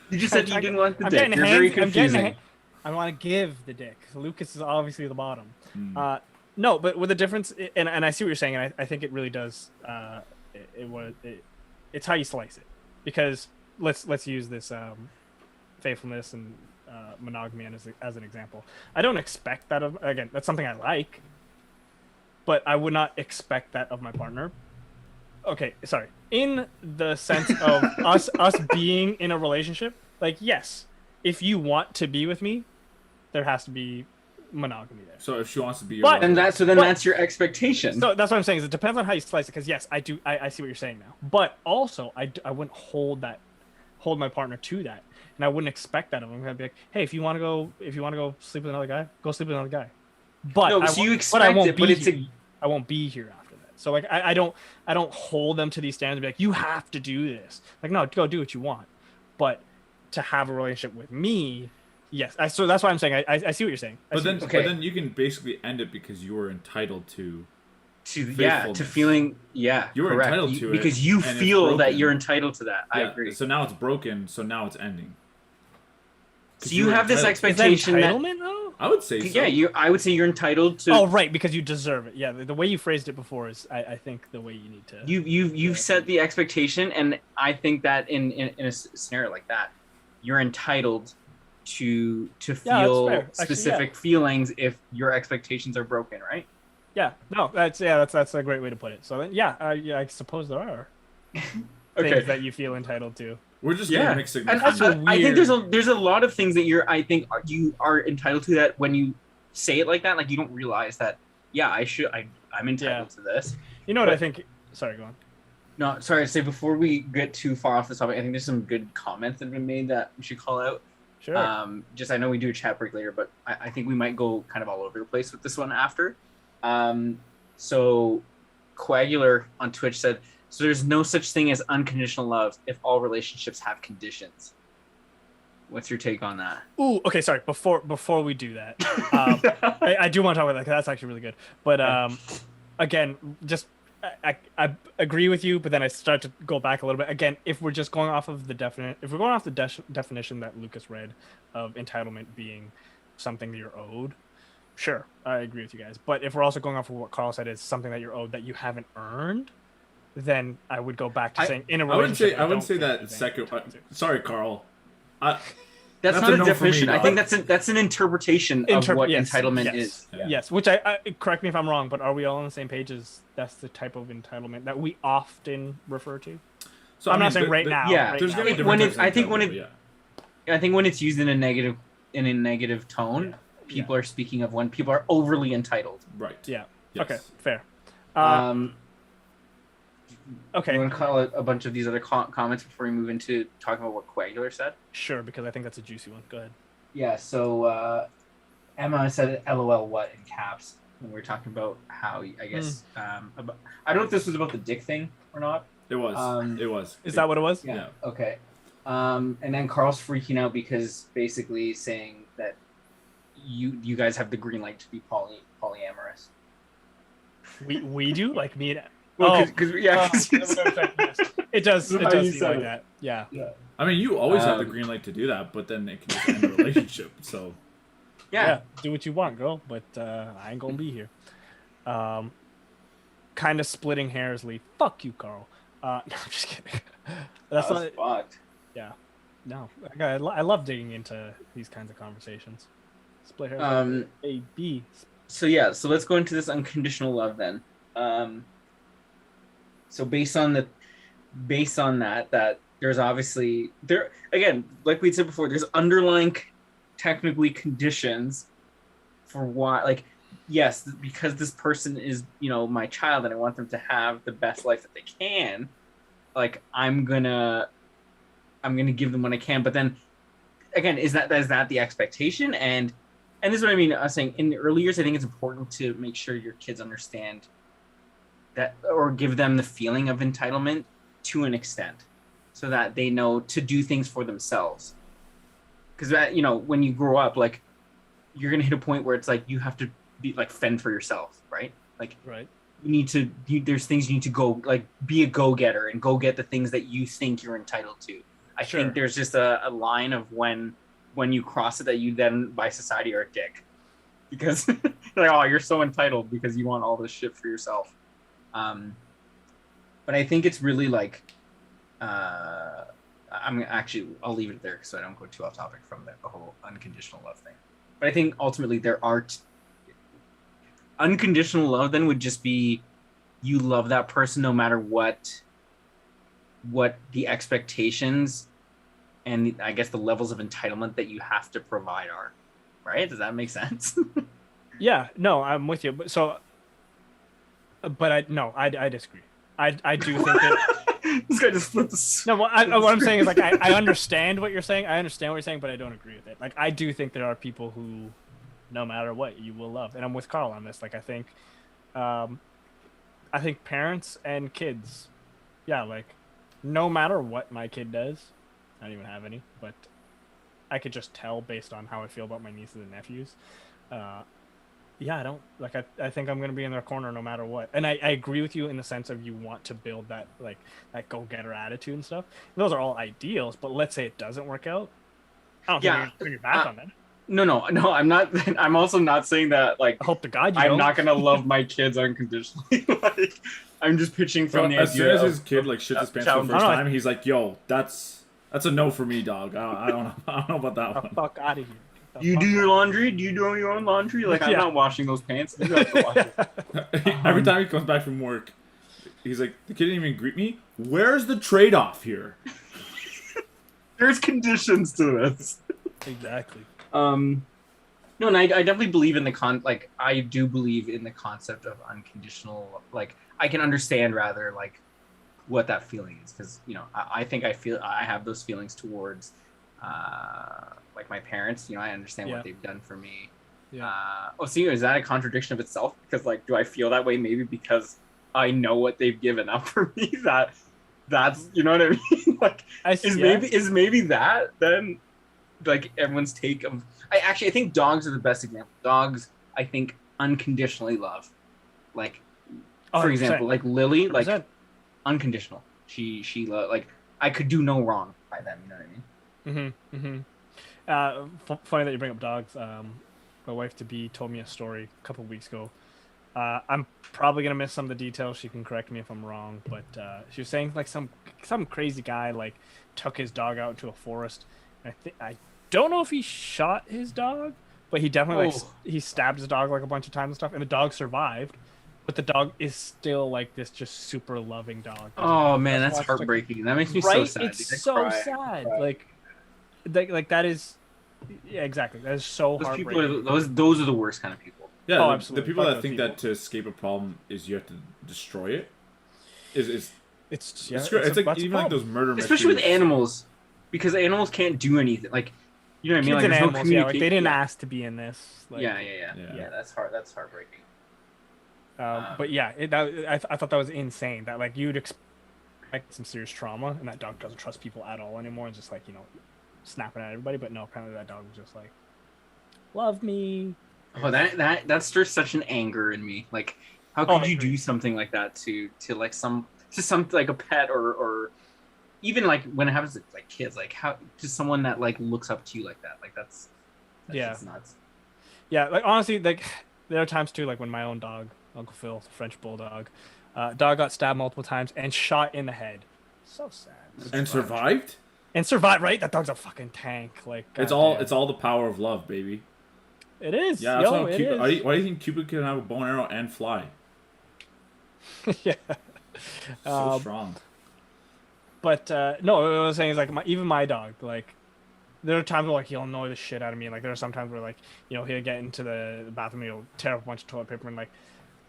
you just said you didn't want the dick. You're very confusing. I want to give the dick. Lucas is obviously the bottom. No, but with the difference, and I see what you're saying, and I think it really does. It's how you slice it, because let's use this faithfulness and monogamy as an example. I don't expect that of, again, that's something I like, but I would not expect that of my partner. Okay, sorry. In the sense of us being in a relationship, like, yes, if you want to be with me, there has to be monogamy there. So if she wants to be your that's your expectation. So that's what I'm saying, is it depends on how you slice it, because yes, I see what you're saying now. But also I wouldn't hold my partner to that. And I wouldn't expect that of him. I'd be like, hey, if you want to go sleep with another guy, go sleep with another guy. But no, so you expect it, but I won't be here after that. So like I don't hold them to these standards and be like, you have to do this. Like, no, go do what you want. But to have a relationship with me, yes. So that's why I'm saying I see what you're saying. But then you can basically end it because you were entitled to feeling you were entitled to it because you feel that you're entitled to that. I agree. So now it's broken. So now it's ending. So you have this expectation that entitlement, though? I would say so. Yeah, I would say you're entitled to. Oh, right, because you deserve it. Yeah, the way you phrased it before is, I think, the way you need to. You've set the expectation, and I think that in a scenario like that, you're entitled to feel specific feelings if your expectations are broken, right? Yeah, no, that's a great way to put it. So then, I suppose there are things that you feel entitled to. We're just getting mixed signals. And I think there's a lot of things that you are entitled to that when you say it like that, like you don't realize that. Yeah, I'm entitled to this. You know what I think? Sorry, go on. No, sorry. Say before we get too far off the topic, I think there's some good comments that have been made that we should call out. Sure. I know we do a chat break later, but I think we might go kind of all over the place with this one after. So Coagular on Twitch said, so there's no such thing as unconditional love if all relationships have conditions. What's your take on that? Ooh, okay, sorry. Before we do that, I do want to talk about that because that's actually really good. But again, just I agree with you, but then I start to go back a little bit. Again, if we're just going off of the definition that Lukasz read of entitlement being something that you're owed, sure, I agree with you guys. But if we're also going off of what Carl said is something that you're owed that you haven't earned, then I would go back to saying in a relationship. I wouldn't say that second. Sorry, Carl. That's not a definition. I think that's an interpretation of what entitlement is. Yeah. Yes, which I correct me if I'm wrong, but are we all on the same page? As that's the type of entitlement that we often refer to. So I'm not saying right now. Yeah, there's going to be different. I think when it's used in a negative tone, people are speaking of when people are overly entitled. Right. Yeah. Yes. Okay. Fair. Okay. You want to call it a bunch of these other comments before we move into talking about what Coagular said? Sure, because I think that's a juicy one. Go ahead. Yeah, so Emma said LOL what in caps when we were talking about how, I guess, I don't know if this was about the dick thing or not. It was. It was. Is that what it was? Yeah. Okay. And then Carl's freaking out because basically saying that you guys have the green light to be polyamorous. We do? Like me and... Well, it does seem like that. Yeah. I mean, you always have the green light to do that, but then it can just end a relationship. So, yeah, do what you want, girl. But I ain't gonna be here. Kind of splitting hairs, Lee. Fuck you, Carl. No, I'm just kidding. That's not fucked. Yeah. No, I love digging into these kinds of conversations. Split hairs. A B. So yeah, so let's go into this unconditional love then. So based on that there's obviously there again, like we said before, there's underlying technically conditions for why, like, yes, because this person is, my child and I want them to have the best life that they can, like I'm gonna give them what I can. But then again, is that the expectation? And this is what I mean. I was saying in the early years, I think it's important to make sure your kids understand that, or give them the feeling of entitlement to an extent, so that they know to do things for themselves. Because when you grow up, like, you're gonna hit a point where it's like you have to be like fend for yourself, right? Like, right. There's things you need to go, like, be a go-getter and go get the things that you think you're entitled to. I think there's just a line of when you cross it that you then by society are a dick, because like, oh, you're so entitled because you want all this shit for yourself. But I think it's really like, I'll leave it there so I don't go too off topic from the whole unconditional love thing. But I think ultimately there are unconditional love then would just be you love that person no matter what the expectations and I guess the levels of entitlement that you have to provide are. Right? Does that make sense? Yeah, no, I'm with you. But I disagree. I do think that this guy just flipped the... No, what I'm saying is, like, I understand what you're saying. I understand what you're saying, but I don't agree with it. Like, I do think there are people who, no matter what, you will love. And I'm with Carl on this. Like, I think parents and kids, yeah, like, no matter what my kid does, I don't even have any, but I could just tell based on how I feel about my nieces and nephews. Yeah, I don't like. I think I'm gonna be in their corner no matter what. And I agree with you in the sense of you want to build that, like, that go-getter attitude and stuff. Those are all ideals, but let's say it doesn't work out. I don't think you're turn your back on that. No, I'm not. I'm also not saying that, like, I hope to God you I'm don't. not gonna love my kids unconditionally. Like, I'm just pitching from the as idea. As soon as his kid like shits his pants for the first time, he's like, "Yo, that's a no for me, dog. I don't know about that one." Fuck out of here. You do your laundry? Do you do your own laundry? Like, I'm not washing those pants. You have to wash it. Every time he comes back from work, he's like, the kid didn't even greet me? Where's the trade-off here? There's conditions to this. Exactly. No, and I definitely believe in I do believe in the concept of unconditional. Like, I can understand rather like what that feeling is, because I think I have those feelings towards like my parents. I understand what they've done for me. Is that a contradiction of itself? Because like, do I feel that way maybe because I know what they've given up for me? That's you know what I mean? Like, is maybe that then like everyone's take of. I think dogs are the best example. Dogs, I think, unconditionally love. Like, for example, like Lily, like 100%. Unconditional. She like, I could do no wrong by them. You know what I mean? Funny that you bring up dogs. My wife to be told me a story a couple of weeks ago. I'm probably gonna miss some of the details. She can correct me if I'm wrong, but she was saying like some crazy guy like took his dog out into a forest. And I don't know if he shot his dog, but he definitely he stabbed his dog like a bunch of times and stuff, and the dog survived. But the dog is still like this just super loving dog. Oh man, that's heartbreaking. That makes me so sad. It's so sad. Like that is, yeah, exactly. That is so heartbreaking. Those are the worst kind of people. Yeah, absolutely. The people that think that to escape a problem is you have to destroy it. It's like even like those murder mysteries. Especially with animals, because animals can't do anything. Like, you know what I mean? Like, there's no communication. Like they didn't ask to be in this. Like, yeah. That's heartbreaking. But yeah, I thought that was insane. That like you'd expect some serious trauma, and that dog doesn't trust people at all anymore, and just like snapping at everybody. But no, apparently that dog was just like, love me. Oh, that stirs such an anger in me. Like, how could you do something like that to like some like a pet or even like when it happens to like kids, like how to someone that like looks up to you like that, like that's just nuts. Yeah, like honestly, like there are times too, like when my own dog, Uncle Phil, the French bulldog, dog got stabbed multiple times and shot in the head. So sad. And survived. And survived, right? That dog's a fucking tank. Like it's all the power of love, baby. It is. Yeah, that's it is. Why do you think Cupid can have a bow and arrow and fly? Yeah. So strong. But no, what I was saying is like even my dog, like there are times where like he'll annoy the shit out of me. Like there are some times where like he'll get into the bathroom, he'll tear up a bunch of toilet paper, and like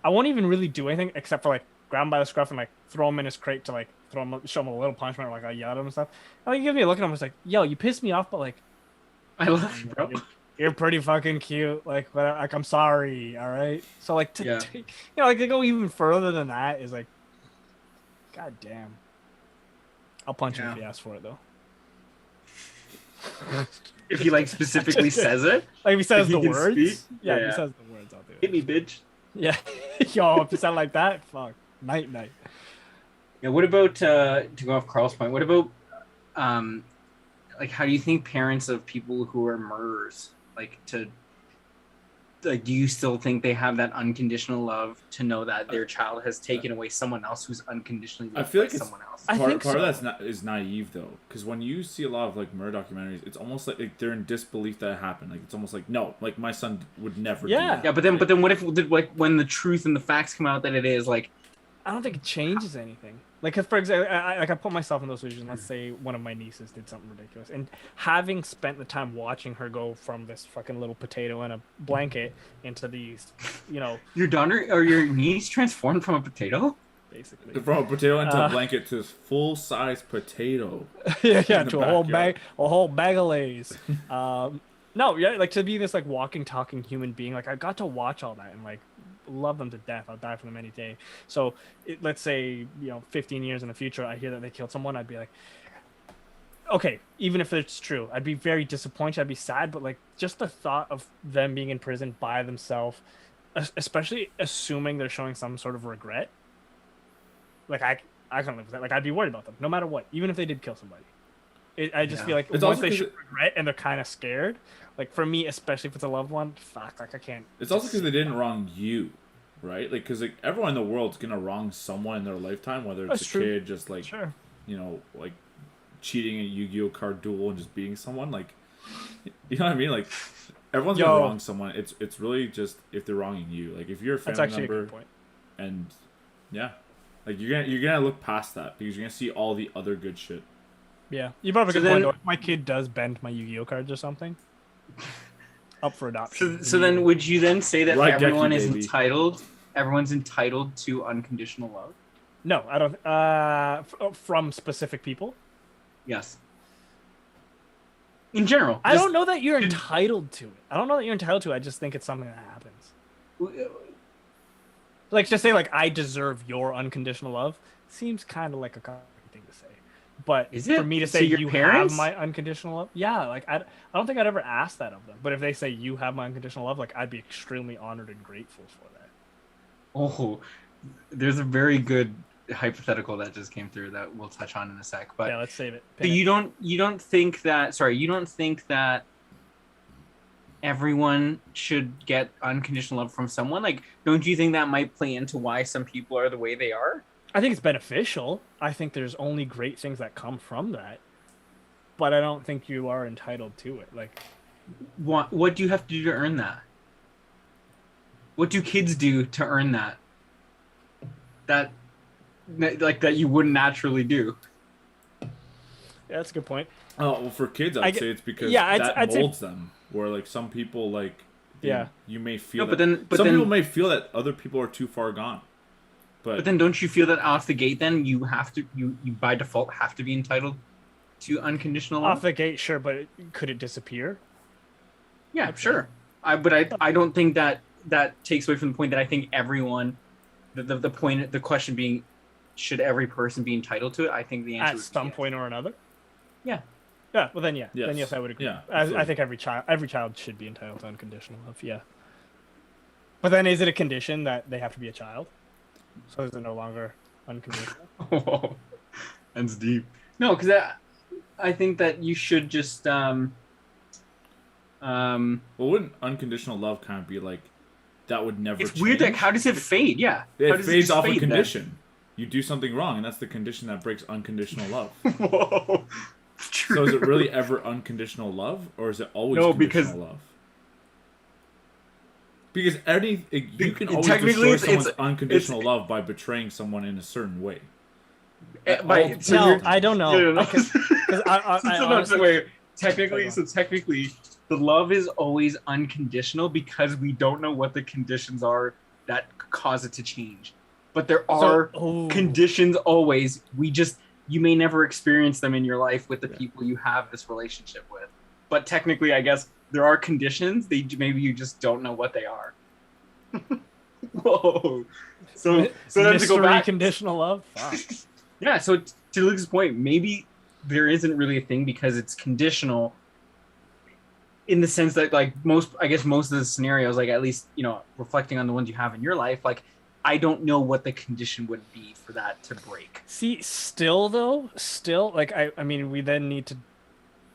I won't even really do anything except for like grab him by the scruff and like throw him in his crate to like show him a little punishment, or like I yell at him and stuff. And he gives me a look at him, it's like, yo, you pissed me off, but like I love you, bro. You're pretty fucking cute. Like I'm sorry, all right. So like like to go even further than that is like, god damn. I'll punch him if he asks for it, though. If he like specifically says it, like if he says the words, if he says the words, I'll do it. Hit me, bitch. Yeah, yo, if you sound like that, fuck, night. Yeah. What about to go off Carl's point? What about like how do you think parents of people who are murderers do you still think they have that unconditional love to know that their child has taken away someone else who's unconditionally loved by someone else? Part of that is naive though, because when you see a lot of like murder documentaries, it's almost like they're in disbelief that it happened. Like it's almost like no, like my son would never. Do that. Yeah, but then what if when the truth and the facts come out that it is like? I don't think it changes anything. Like, cause for example, I put myself in those positions. Let's say one of my nieces did something ridiculous, and having spent the time watching her go from this fucking little potato in a blanket into these, Your daughter or your niece transformed from a potato? Basically. From a potato into a blanket to this full-size potato. Yeah, to a whole bag of Lay's. No, yeah, like to be this like walking, talking human being. Like I got to watch all that and like love them to death. I'll die for them any day. So let's say 15 years in the future, I hear that they killed someone. I'd be like, okay, even if it's true, I'd be very disappointed. I'd be sad, but like just the thought of them being in prison by themselves, especially assuming they're showing some sort of regret. Like I can't live with that. Like I'd be worried about them no matter what, even if they did kill somebody. I just feel like once they show regret and they're kind of scared, like for me, especially if it's a loved one, fuck, like I can't. It's also because they didn't wrong you, right? Like because like everyone in the world's gonna wrong someone in their lifetime, whether it's a kid just like like cheating a Yu-Gi-Oh card duel and just beating someone, like you know what I mean? Like everyone's gonna wrong someone. It's really just if they're wronging you. Like if you're a family member, a good point. And like you're gonna look past that because you're gonna see all the other good shit. Yeah, you brought up a good point though. If my kid does bend my Yu-Gi-Oh cards or something, up for adoption. So then, would you then say that Right, everyone Decky, is baby. entitled? Everyone's entitled to unconditional love. No, I don't. From specific people. Yes. In general, I don't know that you're entitled to it. I don't know that you're entitled to it. I just think it's something that happens. Like, just say, like, I deserve your unconditional love seems kind of like a common thing to say. But Is it? for me to So say your you parents? have my unconditional love, yeah, like, I don't think I'd ever ask that of them. But if they say you have my unconditional love, like, I'd be extremely honored and grateful for that. Oh, there's a very good hypothetical that just came through that we'll touch on in a sec. But Yeah, let's save it. so you don't think that everyone should get unconditional love from someone? Like, don't you think that might play into why some people are the way they are? I think it's beneficial. I think there's only great things that come from that. But I don't think you are entitled to it. Like, What do you have to do to earn that? What do kids do to earn that? That you wouldn't naturally do. yeah, that's a good point. Oh, well, for kids, I'd say it's because I'd molds say... them. Where, like, some people, like, you may feel No, some people may feel that other people are too far gone. But then don't you feel that off the gate then you have to you by default have to be entitled to unconditional love? Off the gate, sure, but could it disappear? Yeah, sure. I don't think that takes away from the point that I think everyone, the question being, should every person be entitled to it? I think the answer at some point or another. Yeah. Yeah. Well, then, yeah. Yes. Then yes, I would agree. Yeah, I think every child should be entitled to unconditional love. Yeah. But then, is it a condition that they have to be a child? So is it no longer unconditional? Oh, that's deep. No, because I think that you should just well, wouldn't unconditional love kind of be like that would never? It's change? weird. Like, how does it fade? Yeah, it fades off a fade condition. Then? You do something wrong, and that's the condition that breaks unconditional love. Whoa. True. So is it really ever unconditional love, or is it always conditional love? Because you can always destroy someone's unconditional love by betraying someone in a certain way. I don't know. Wait, technically, the love is always unconditional because we don't know what the conditions are that cause it to change. But there are conditions always. You may never experience them in your life with the people you have this relationship with. But technically, I guess there are conditions. Maybe you just don't know what they are. Whoa. So then to go back, conditional love. Fuck. Yeah. So to Luke's point, maybe there isn't really a thing because it's conditional. In the sense that, like, most of the scenarios, like, at least, reflecting on the ones you have in your life, like, I don't know what the condition would be for that to break. See, like, I mean, we then need to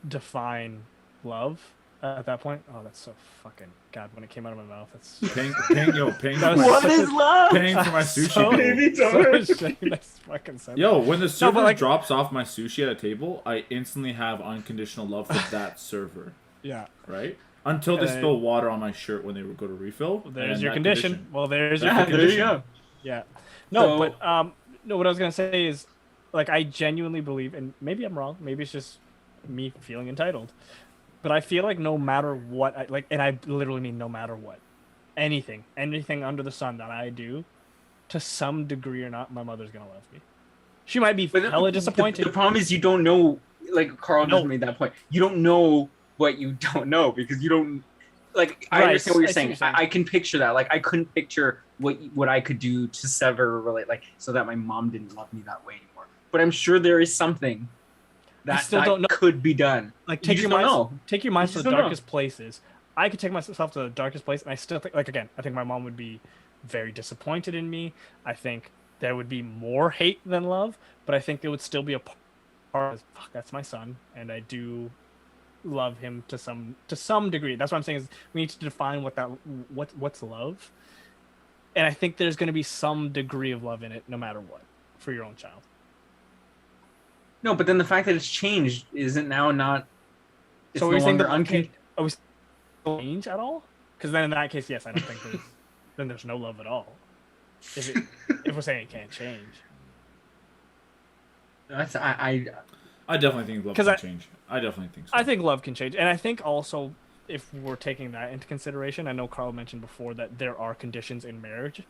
define love at that point. Oh, that's so fucking God! When it came out of my mouth, that's paying. What is love? Paying for my sushi. That's fucking simple. Yo, when the server drops off my sushi at a table, I instantly have unconditional love for that server. Yeah. Right. Until they spill water on my shirt when they go to refill. Well, there's your condition. Well, there's your condition. There you go. Yeah. No, but no. What I was gonna say is, like, I genuinely believe, and maybe I'm wrong. Maybe it's just me feeling entitled. But I feel like no matter what, and I literally mean no matter what, anything under the sun that I do, to some degree or not, my mother's gonna love me. She might be hella disappointed. The problem is you don't know. Like Carl just made that point. You don't know what you don't know because you don't. Like, I understand what you're saying. I can picture that. Like, I couldn't picture what I could do to sever so that my mom didn't love me that way anymore. But I'm sure there is something that could be done. Like, take your mind to the darkest places. I could take myself to the darkest place, and I still think, like, again, I think my mom would be very disappointed in me. I think there would be more hate than love, but I think there would still be a part of, fuck, that's my son, and I do love him to some degree. That's what I'm saying is we need to define what's love, and I think there's going to be some degree of love in it, no matter what, for your own child. No, but then the fact that it's changed isn't now not. It's so no are you saying that are we change at all? Because then in that case, yes, I don't think there's no love at all. If we're saying it can't change. I definitely think love can change. I definitely think so. I think love can change, and I think also if we're taking that into consideration, I know Carl mentioned before that there are conditions in marriage.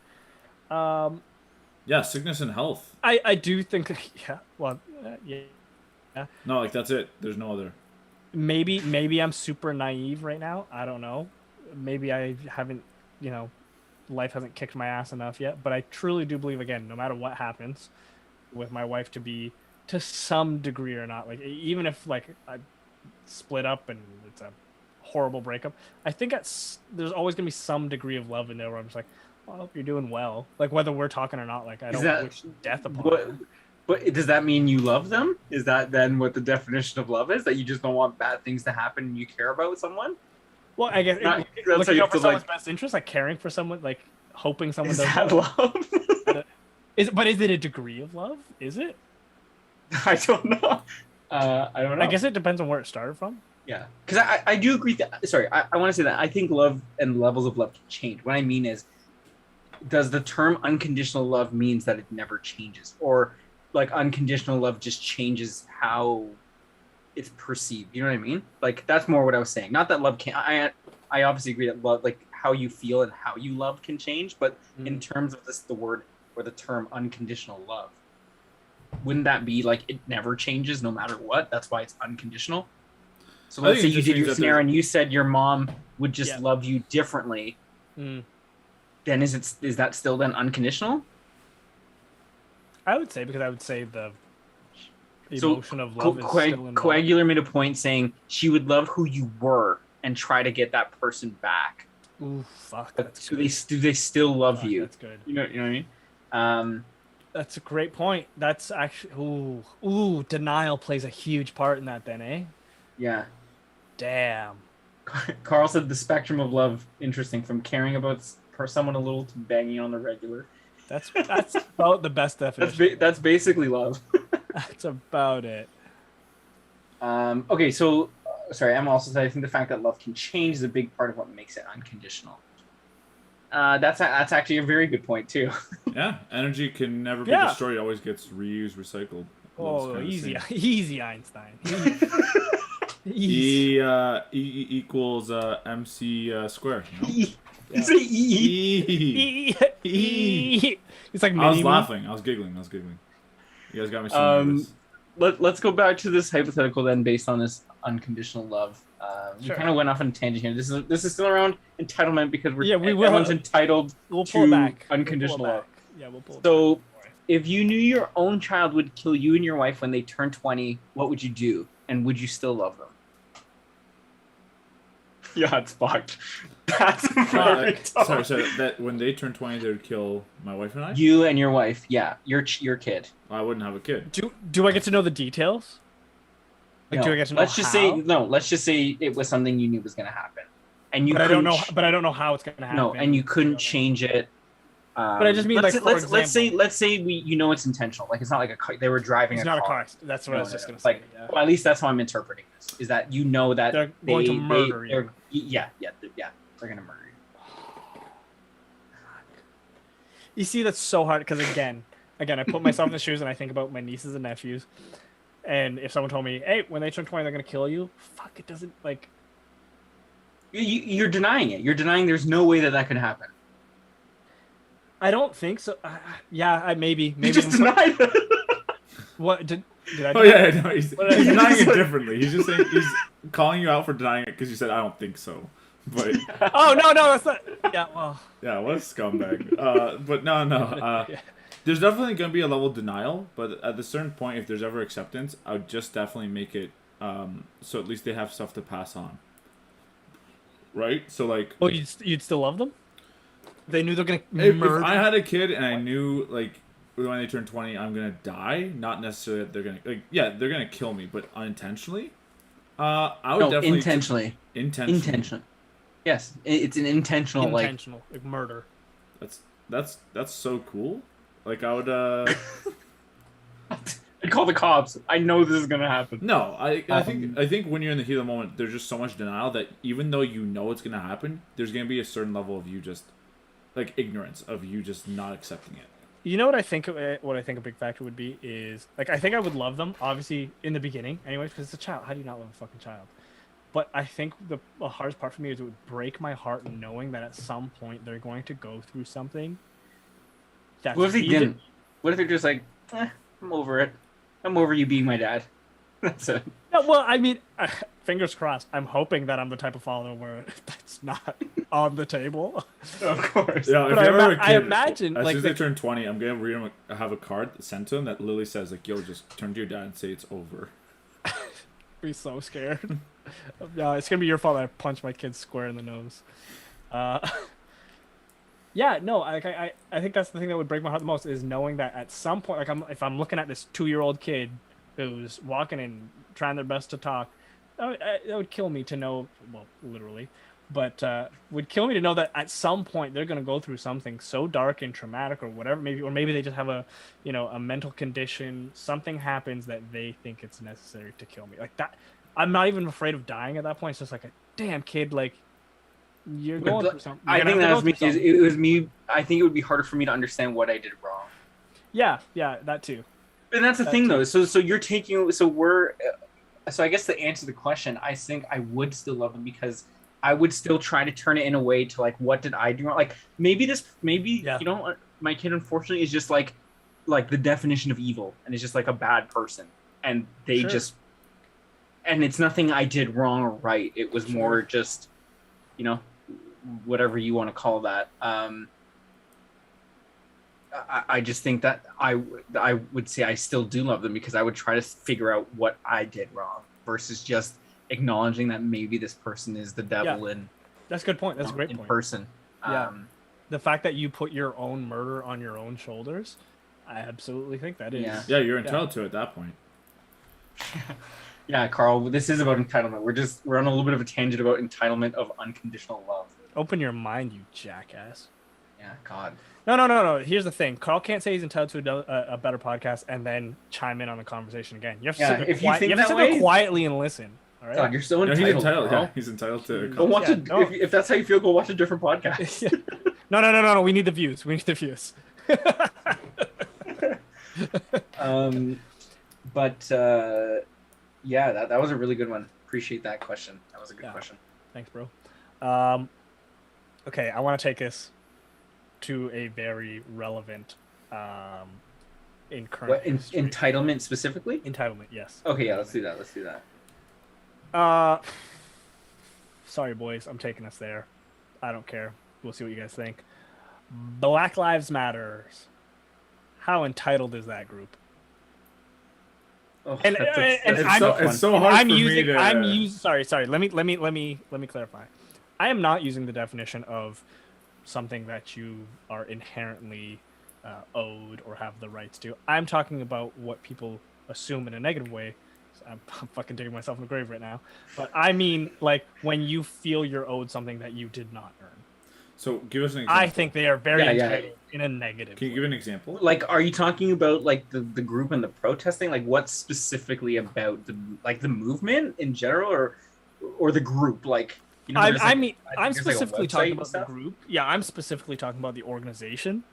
Yeah, sickness and health. I do think, yeah, well, yeah. No, like that's it. There's no other. Maybe I'm super naive right now. I don't know. Maybe I haven't, life hasn't kicked my ass enough yet. But I truly do believe, again, no matter what happens, with my wife to be to some degree or not, like even if like I split up and it's a horrible breakup, I think there's always gonna be some degree of love in there where I'm just like, well, I hope you're doing well. Like whether we're talking or not, like I don't wish death upon her. But does that mean you love them? Is that then what the definition of love is? That you just don't want bad things to happen and you care about someone? Well, I guess looking out for someone's best interest, like caring for someone, like hoping someone does that love. But is it a degree of love? Is it? I don't know. I don't know. I guess it depends on where it started from. Yeah, because I do agree that. Sorry, I want to say that I think love and levels of love can change. What I mean is, does the term unconditional love means that it never changes, or like unconditional love just changes how it's perceived? You know what I mean? Like that's more what I was saying. Not that love can't. I obviously agree that love, like how you feel and how you love, can change. But in terms of the word or the term unconditional love, wouldn't that be like it never changes no matter what? That's why it's unconditional. So let's say you did your scenario and you said your mom would just love you differently. Then is that still then unconditional? I would say, because I would say the emotion of love is still involved. Coagular made a point saying she would love who you were and try to get that person back. Ooh, fuck. Do they still love you? That's good. You know what I mean? That's a great point. That's actually denial plays a huge part in that then, eh? Yeah. Damn. Carl said the spectrum of love, interesting, from caring about someone a little to banging on the regular. That's about the best definition. That's basically love. That's about it. Okay, so sorry, Emma also said I think the fact that love can change is a big part of what makes it unconditional. That's actually a very good point too. Yeah, energy can never be destroyed; it always gets reused, recycled. Oh, easy, Einstein. E equals MC squared. You know? You say E. It's like I was laughing. I was giggling. You guys got me so nervous. Let's go back to this hypothetical then, based on this unconditional love. We kind of went off on a tangent here. This is still around entitlement because everyone's entitled to unconditional love. Yeah, we'll pull it So, if you knew your own child would kill you and your wife when they turn 20, what would you do? And would you still love them? Yeah, it's fucked. That's very tough. So that when they turn 20, they would kill my wife and I? You and your wife, yeah. Your kid. I wouldn't have a kid. Do I get to know the details? Like, do I get to know let's just say it was something you knew was going to happen. And you but I don't know how it's going to happen. No, and you couldn't change it. But I just mean let's say it's intentional. Like it's not like a car. They were driving a car. It's not a car. That's what I was just going to say. Like, well, at least that's how I'm interpreting this. Is that you know that they're going to murder you. Yeah. They're going to murder you. You see, that's so hard because again, I put myself in the shoes and I think about my nieces and nephews. And if someone told me, "Hey, when they turn 20, they're going to kill you," fuck, it doesn't like. You're denying it. You're denying there's no way that could happen. I don't think so. Maybe. You just denied it. What did I? Oh yeah, no, he's denying it differently. He's just saying he's calling you out for denying it because you said I don't think so. But oh no, that's not. Yeah, well. Yeah, what a scumbag. But no. There's definitely going to be a level of denial, but at a certain point, if there's ever acceptance, I would just definitely make it so at least they have stuff to pass on. Right? So like. Oh, you'd still love them? They knew they're gonna murder. If I had a kid and I knew like when they turn 20 I'm gonna die, not necessarily that they're gonna they're gonna kill me, but unintentionally. I would definitely intentionally. Yes, it's an intentional like murder. That's so cool. Like I would I'd call the cops. I know this is gonna happen. No, I think when you're in the heat of the moment, there's just so much denial that even though you know it's gonna happen, there's gonna be a certain level of you just like ignorance of you just not accepting it. You know what I think? What I think a big factor would be is like I think I would love them obviously in the beginning, anyways, because it's a child. How do you not love a fucking child? But I think the hardest part for me is it would break my heart knowing that at some point they're going to go through something. What if they didn't? What if they're just like, I'm over it. I'm over you being my dad. That's it. No, well, I mean, fingers crossed. I'm hoping that I'm the type of father where that's not on the table. Of course. Yeah, if But you're ever a kid, I imagine as like soon as they turn 20, I'm gonna read them. Have a card sent to them that literally says like, "Yo, just turn to your dad and say it's over." be so scared. Yeah, it's gonna be your fault that I punched my kid square in the nose. Yeah, no, I think that's the thing that would break my heart the most is knowing that at some point, like if I'm looking at this 2-year-old kid who's walking and trying their best to talk, that would kill me to know, well, literally, but would kill me to know that at some point they're gonna go through something so dark and traumatic or whatever, maybe they just have a mental condition, something happens that they think it's necessary to kill me. Like that, I'm not even afraid of dying at that point. It's just like a damn kid, like. You're going through something. I think that was me. It was me. I think it would be harder for me to understand what I did wrong. Yeah, that too. And that's the thing, though. So you're taking. So I guess to answer the question, I think I would still love them because I would still try to turn it in a way to like, what did I do wrong? Like maybe my kid unfortunately is just like the definition of evil, and is just like a bad person, and they just, and it's nothing I did wrong or right. It was more just, whatever you want to call that. I just think that I would say I still do love them because I would try to figure out what I did wrong versus just acknowledging that maybe this person is the devil in. That's a good point. That's a great point. In person. Yeah. The fact that you put your own murder on your own shoulders, I absolutely think that is. Yeah, you're entitled to it at that point. Yeah, Carl, this is about entitlement. We're on a little bit of a tangent about entitlement of unconditional love. Open your mind, you jackass. Yeah, God. No. Here's the thing. Carl can't say he's entitled to a better podcast and then chime in on the conversation again. You have to sit there quietly and listen. All right? God, you're so entitled. He's entitled. Yeah, he's entitled to. Go watch if that's how you feel, go watch a different podcast. No. We need the views. Yeah, that was a really good one. Appreciate that question. That was a good question. Thanks, bro. Okay, I want to take this to a very relevant in current entitlement specifically? Entitlement, yes. Okay, yeah, let's do that. Sorry, boys, I'm taking us there. I don't care. We'll see what you guys think. Black Lives Matters. How entitled is that group? Oh, it's so hard for me to. Sorry. Let me clarify. I am not using the definition of something that you are inherently owed or have the rights to. I'm talking about what people assume in a negative way. I'm fucking digging myself in the grave right now. But I mean, like, when you feel you're owed something that you did not earn. So give us an example. I think they are very entitled in a negative Can you give an example? Like, are you talking about like the group and the protesting? Like, what specifically about the movement in general, or the group? Like, I'm specifically talking about the group. Yeah, I'm specifically talking about the organization,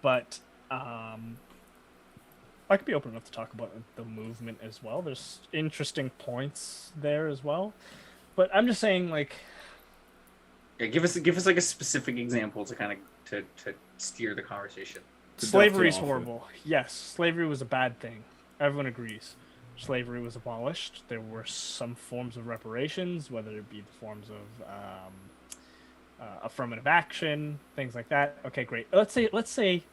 but I could be open enough to talk about the movement as well. There's interesting points there as well, but I'm just saying, like. Yeah, give us like a specific example to kind of to steer the conversation. Slavery is horrible. Yes, slavery was a bad thing. Everyone agrees. Slavery was abolished. There were some forms of reparations, whether it be the forms of affirmative action, things like that. Okay, great. Let's say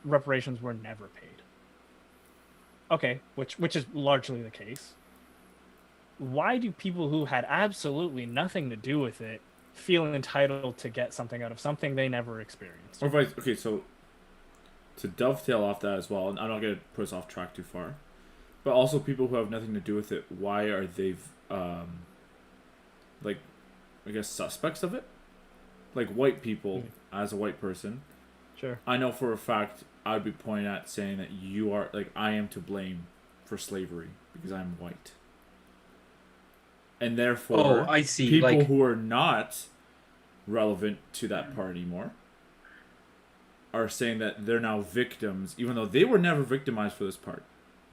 reparations were never paid. Okay, which is largely the case. Why do people who had absolutely nothing to do with it feel entitled to get something out of something they never experienced? Okay, so to dovetail off that as well, and I'm not going to put us off track too far, but also people who have nothing to do with it, why are they, like, I guess, suspects of it? Like, white people, as a white person, sure, I know for a fact I would be pointing at saying that you are, like, I am to blame for slavery because I'm white. And therefore, I see. People who are not relevant to that part anymore are saying that they're now victims, even though they were never victimized for this part.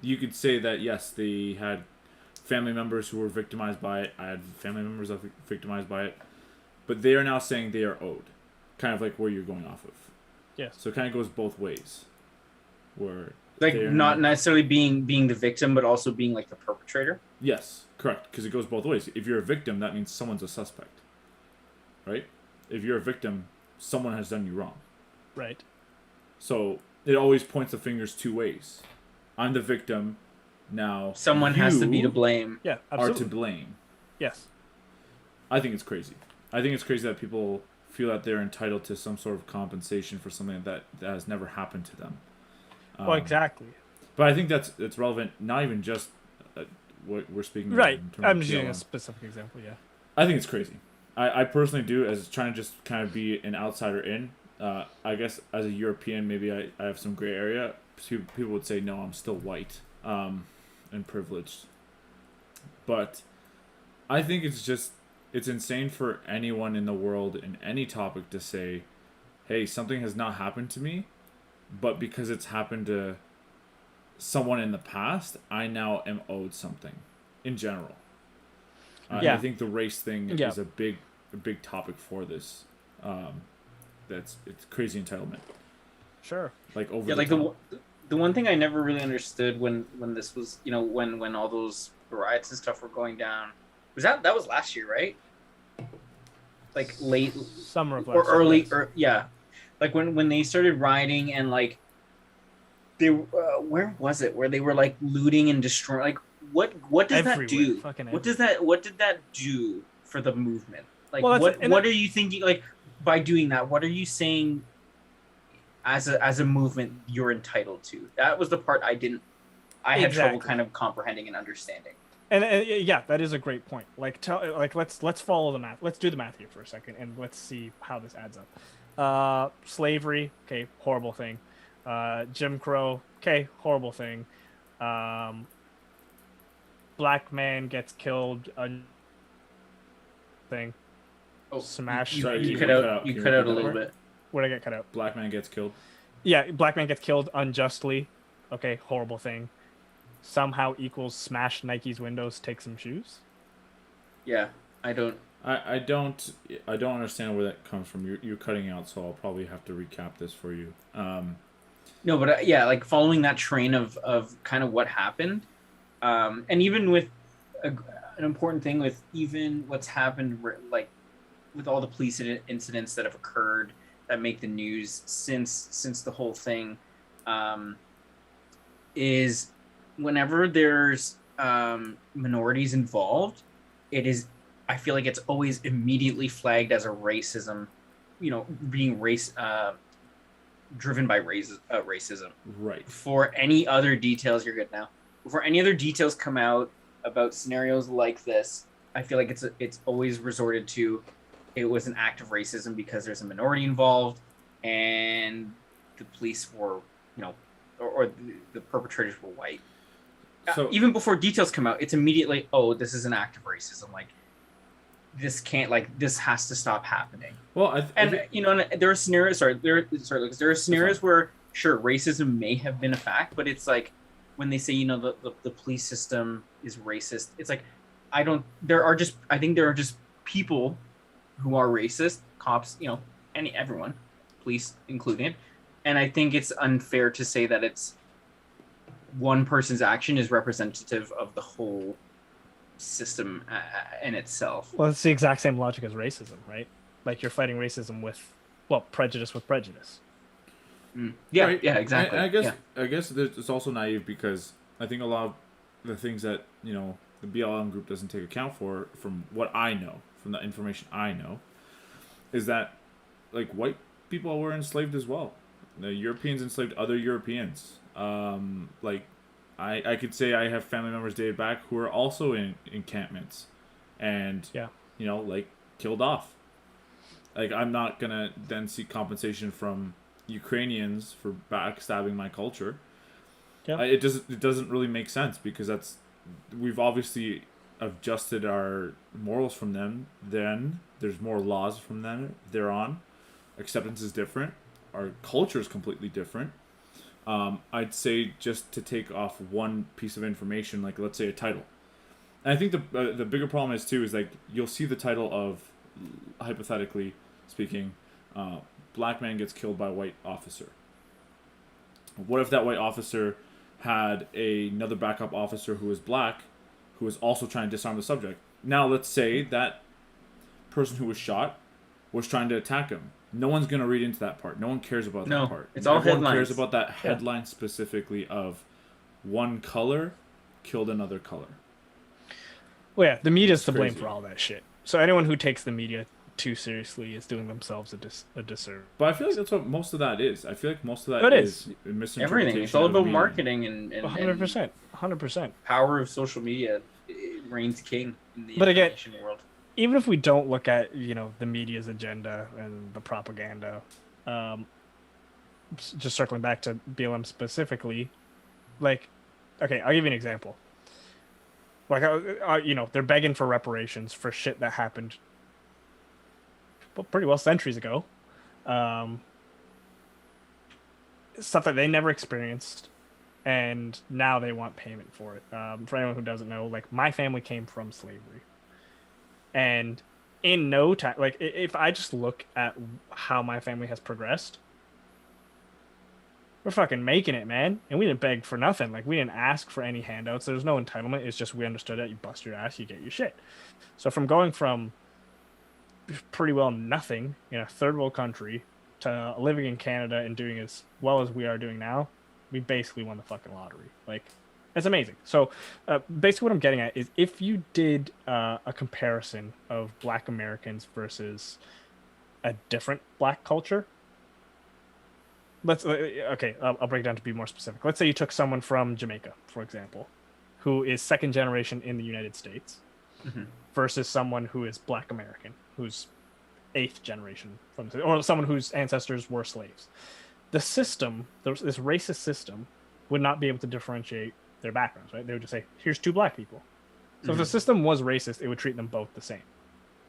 You could say that, yes, they had family members who were victimized by it. I had family members that were victimized by it. But they are now saying they are owed. Kind of like where you're going off of. Yes. So it kind of goes both ways. Where like not necessarily being the victim, but also being like the perpetrator. Yes, correct. Because it goes both ways. If you're a victim, that means someone's a suspect. Right? If you're a victim, someone has done you wrong. Right. So it always points the fingers two ways. I'm the victim. Now someone has to be to blame. Yeah, absolutely. Are to blame. Yes. I think it's crazy. I think it's crazy that people feel that they're entitled to some sort of compensation for something that has never happened to them. Well, exactly. But I think that's relevant, not even just what we're speaking about. Right. I'm just using a specific example, yeah. I think it's crazy. I personally do, as trying to just kind of be an outsider in. I guess as a European, maybe I have some gray area. People would say, no, I'm still white and privileged. But I think it's insane for anyone in the world in any topic to say, hey, something has not happened to me, but because it's happened to someone in the past, I now am owed something in general. I think the race thing is a big topic for this. It's crazy entitlement. Sure. Like over the one thing I never really understood when this was, when all those riots and stuff were going down, that was last year, right? Like late summer of last or early or like when they started rioting and like they where was it where they were like looting and destroying, like what does that do? What did that do for the movement? Like what are you thinking, like by doing that? What are you saying as a movement you're entitled to? That was the part I had trouble kind of comprehending and understanding. And yeah, that is a great point. Let's follow the math. Let's do the math here for a second, and let's see how this adds up. Slavery, okay, horrible thing. Jim Crow, okay, horrible thing. Black man gets killed. Thing. Oh, smash. You cut out a little bit. Where did I get cut out? Black man gets killed. Yeah, black man gets killed unjustly. Okay, horrible thing. Somehow equals smash Nike's windows, take some shoes. Yeah, I don't understand where that comes from. You're cutting out, so I'll probably have to recap this for you. No, but like following that train of kind of what happened, and even with an important thing with even what's happened, like with all the police incidents that have occurred that make the news since the whole thing, is whenever there's minorities involved, I feel like it's always immediately flagged as a racism, being driven by racism. Right. Before any other details, you're good now. Before any other details come out about scenarios like this, I feel like it's always resorted to, it was an act of racism because there's a minority involved, and the police were, or the perpetrators were white. So even before details come out, it's immediately, oh, this is an act of racism. Like, this can't, like, this has to stop happening. Well, there are scenarios. There are scenarios where, sure, racism may have been a fact, but it's like when they say, the police system is racist. It's like, I think there are just people who are racist, cops, everyone, police included, and I think it's unfair to say that it's one person's action is representative of the whole system in itself. Well, it's the exact same logic as racism, right? Like you're fighting racism with, prejudice with prejudice. Yeah, right. Yeah, exactly. And I guess it's also naive because I think a lot of the things that, the BLM group doesn't take account for, from what I know, from the information I know, is that, like, white people were enslaved as well. The Europeans enslaved other Europeans. Like, I could say I have family members dated back who are also in encampments and, killed off. Like, I'm not going to then seek compensation from Ukrainians for backstabbing my culture. Yeah. It doesn't really make sense because we've obviously adjusted our morals from them. Then there's more laws from them. They're on. Acceptance is different. Our culture is completely different. I'd say just to take off one piece of information, like let's say a title. And I think the bigger problem is too is like you'll see the title of, hypothetically speaking, black man gets killed by white officer. What if that white officer had another backup officer who was black, who was also trying to disarm the subject? Now let's say that person who was shot was trying to attack him. No one's gonna read into that part. No one cares about that part. It's all Everyone headlines. cares about that headline specifically of one color killed another color. Well, yeah, the media's to blame for all that shit. So anyone who takes the media too seriously is doing themselves a disservice. But I feel like that's what most of that is. I feel like most of that is misinterpretation. Everything. It's all about marketing and 100%. 100%. Power of social media reigns king in the information world. Even if we don't look at, the media's agenda and the propaganda, just circling back to BLM specifically, like, okay, I'll give you an example. Like, they're begging for reparations for shit that happened pretty well centuries ago. Stuff that they never experienced, and now they want payment for it. For anyone who doesn't know, like, my family came from slavery. And in no time, like, if I just look at how my family has progressed, we're fucking making it, man. And we didn't beg for nothing. Like, we didn't ask for any handouts. There's no entitlement. It's just we understood that you bust your ass, you get your shit. So from going from pretty well nothing in a third world country to living in Canada and doing as well as we are doing now, we basically won the fucking lottery. Like, it's amazing. So basically what I'm getting at is if you did a comparison of black Americans versus a different black culture, I'll break it down to be more specific. Let's say you took someone from Jamaica, for example, who is second generation in the United States, versus someone who is black American, who's eighth generation or someone whose ancestors were slaves. The system, this racist system, would not be able to differentiate their backgrounds, right? They would just say, here's two black people. So if the system was racist, it would treat them both the same.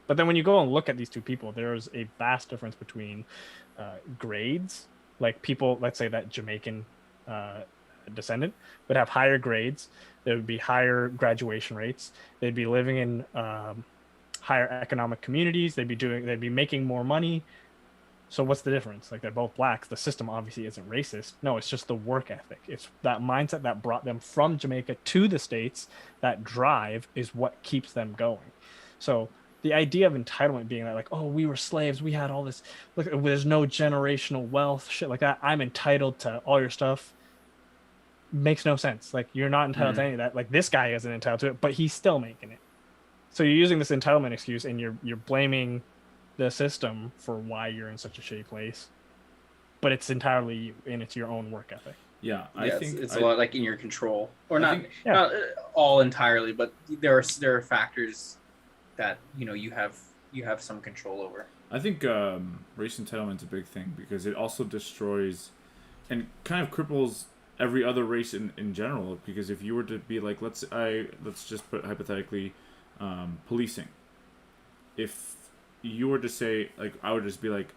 But then when you go and look at these two people, there's a vast difference between grades. Like, people, let's say that Jamaican descendant would have higher grades. There would be higher graduation rates. They'd be living in higher economic communities. They'd be making more money. So what's the difference? Like, they're both blacks. The system obviously isn't racist. No, it's just the work ethic. It's that mindset that brought them from Jamaica to the States. That drive is what keeps them going. So the idea of entitlement being that, like, oh, we were slaves, we had all this, look, there's no generational wealth, shit like that, I'm entitled to all your stuff, makes no sense. Like, you're not entitled to any of that. Like, this guy isn't entitled to it, but he's still making it. So you're using this entitlement excuse, and you're blaming the system for why you're in such a shitty place, but it's entirely you, and it's your own work ethic. Yeah, I think it's a lot like in your control, or not all entirely, but there are factors that you have some control over. I think race entitlement's a big thing because it also destroys and kind of cripples every other race in general. Because if you were to be like, let's just put hypothetically, policing. If you were to say, like, I would just be like,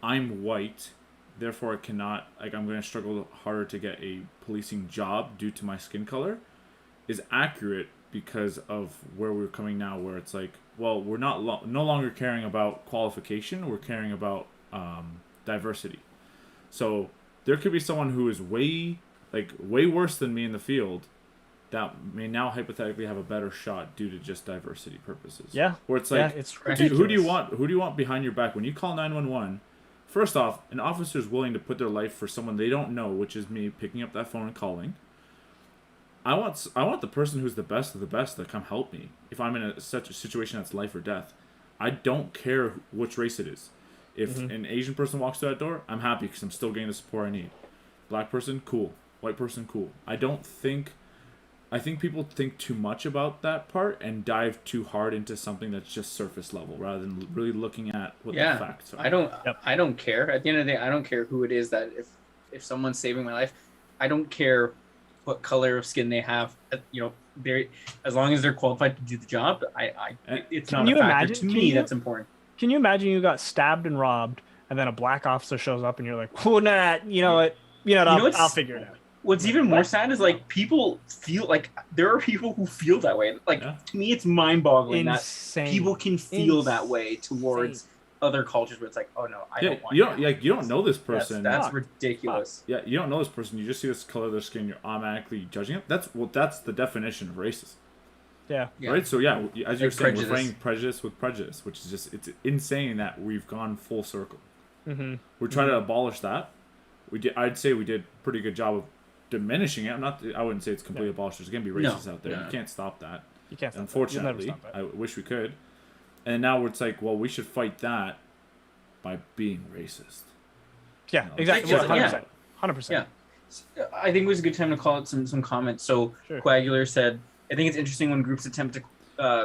I'm white, therefore I cannot, like, I'm going to struggle harder to get a policing job due to my skin color, is accurate because of where we're coming now, where it's like, well, we're not no longer caring about qualification, we're caring about diversity. So there could be someone who is way worse than me in the field that may now hypothetically have a better shot due to just diversity purposes. Yeah. Where it's like, it's who do you want behind your back when you call 911? First off, an officer is willing to put their life for someone they don't know, which is me picking up that phone and calling. I want the person who's the best of the best to come help me if I'm in such a situation that's life or death. I don't care which race it is. If an Asian person walks through that door, I'm happy because I'm still getting the support I need. Black person, cool. White person, cool. I think people think too much about that part and dive too hard into something that's just surface level rather than really looking at what the facts are. I don't care. At the end of the day, I don't care who it is that if someone's saving my life, I don't care what color of skin they have. As long as they're qualified to do the job, it's not a factor to me that's important. Can you imagine you got stabbed and robbed, and then a black officer shows up, and you're like, "Oh, nah, you know what? I'll figure it out." What's even more sad is like people feel like there are people who feel that way. Like to me, it's mind-boggling that people can feel that way towards other cultures. Where it's like, oh no, I don't want. You don't know this person. That's ridiculous. Yeah, you don't know this person. You just see this color of their skin. You're automatically judging it. That's the definition of racism. Yeah. Right. So yeah, as you're saying, we're fighting prejudice with prejudice, which is just it's insane that we've gone full circle. Mm-hmm. We're trying to abolish that. I'd say we did a pretty good job of diminishing it. I wouldn't say it's completely abolished. There's gonna be racists out there. You can't stop that. You can't. Unfortunately, stop that. I wish we could. And now it's like, well, we should fight that by being racist. Yeah, exactly. 100%. 100%. Yeah. I think it was a good time to call out some comments. So Coagular said, I think it's interesting when groups attempt to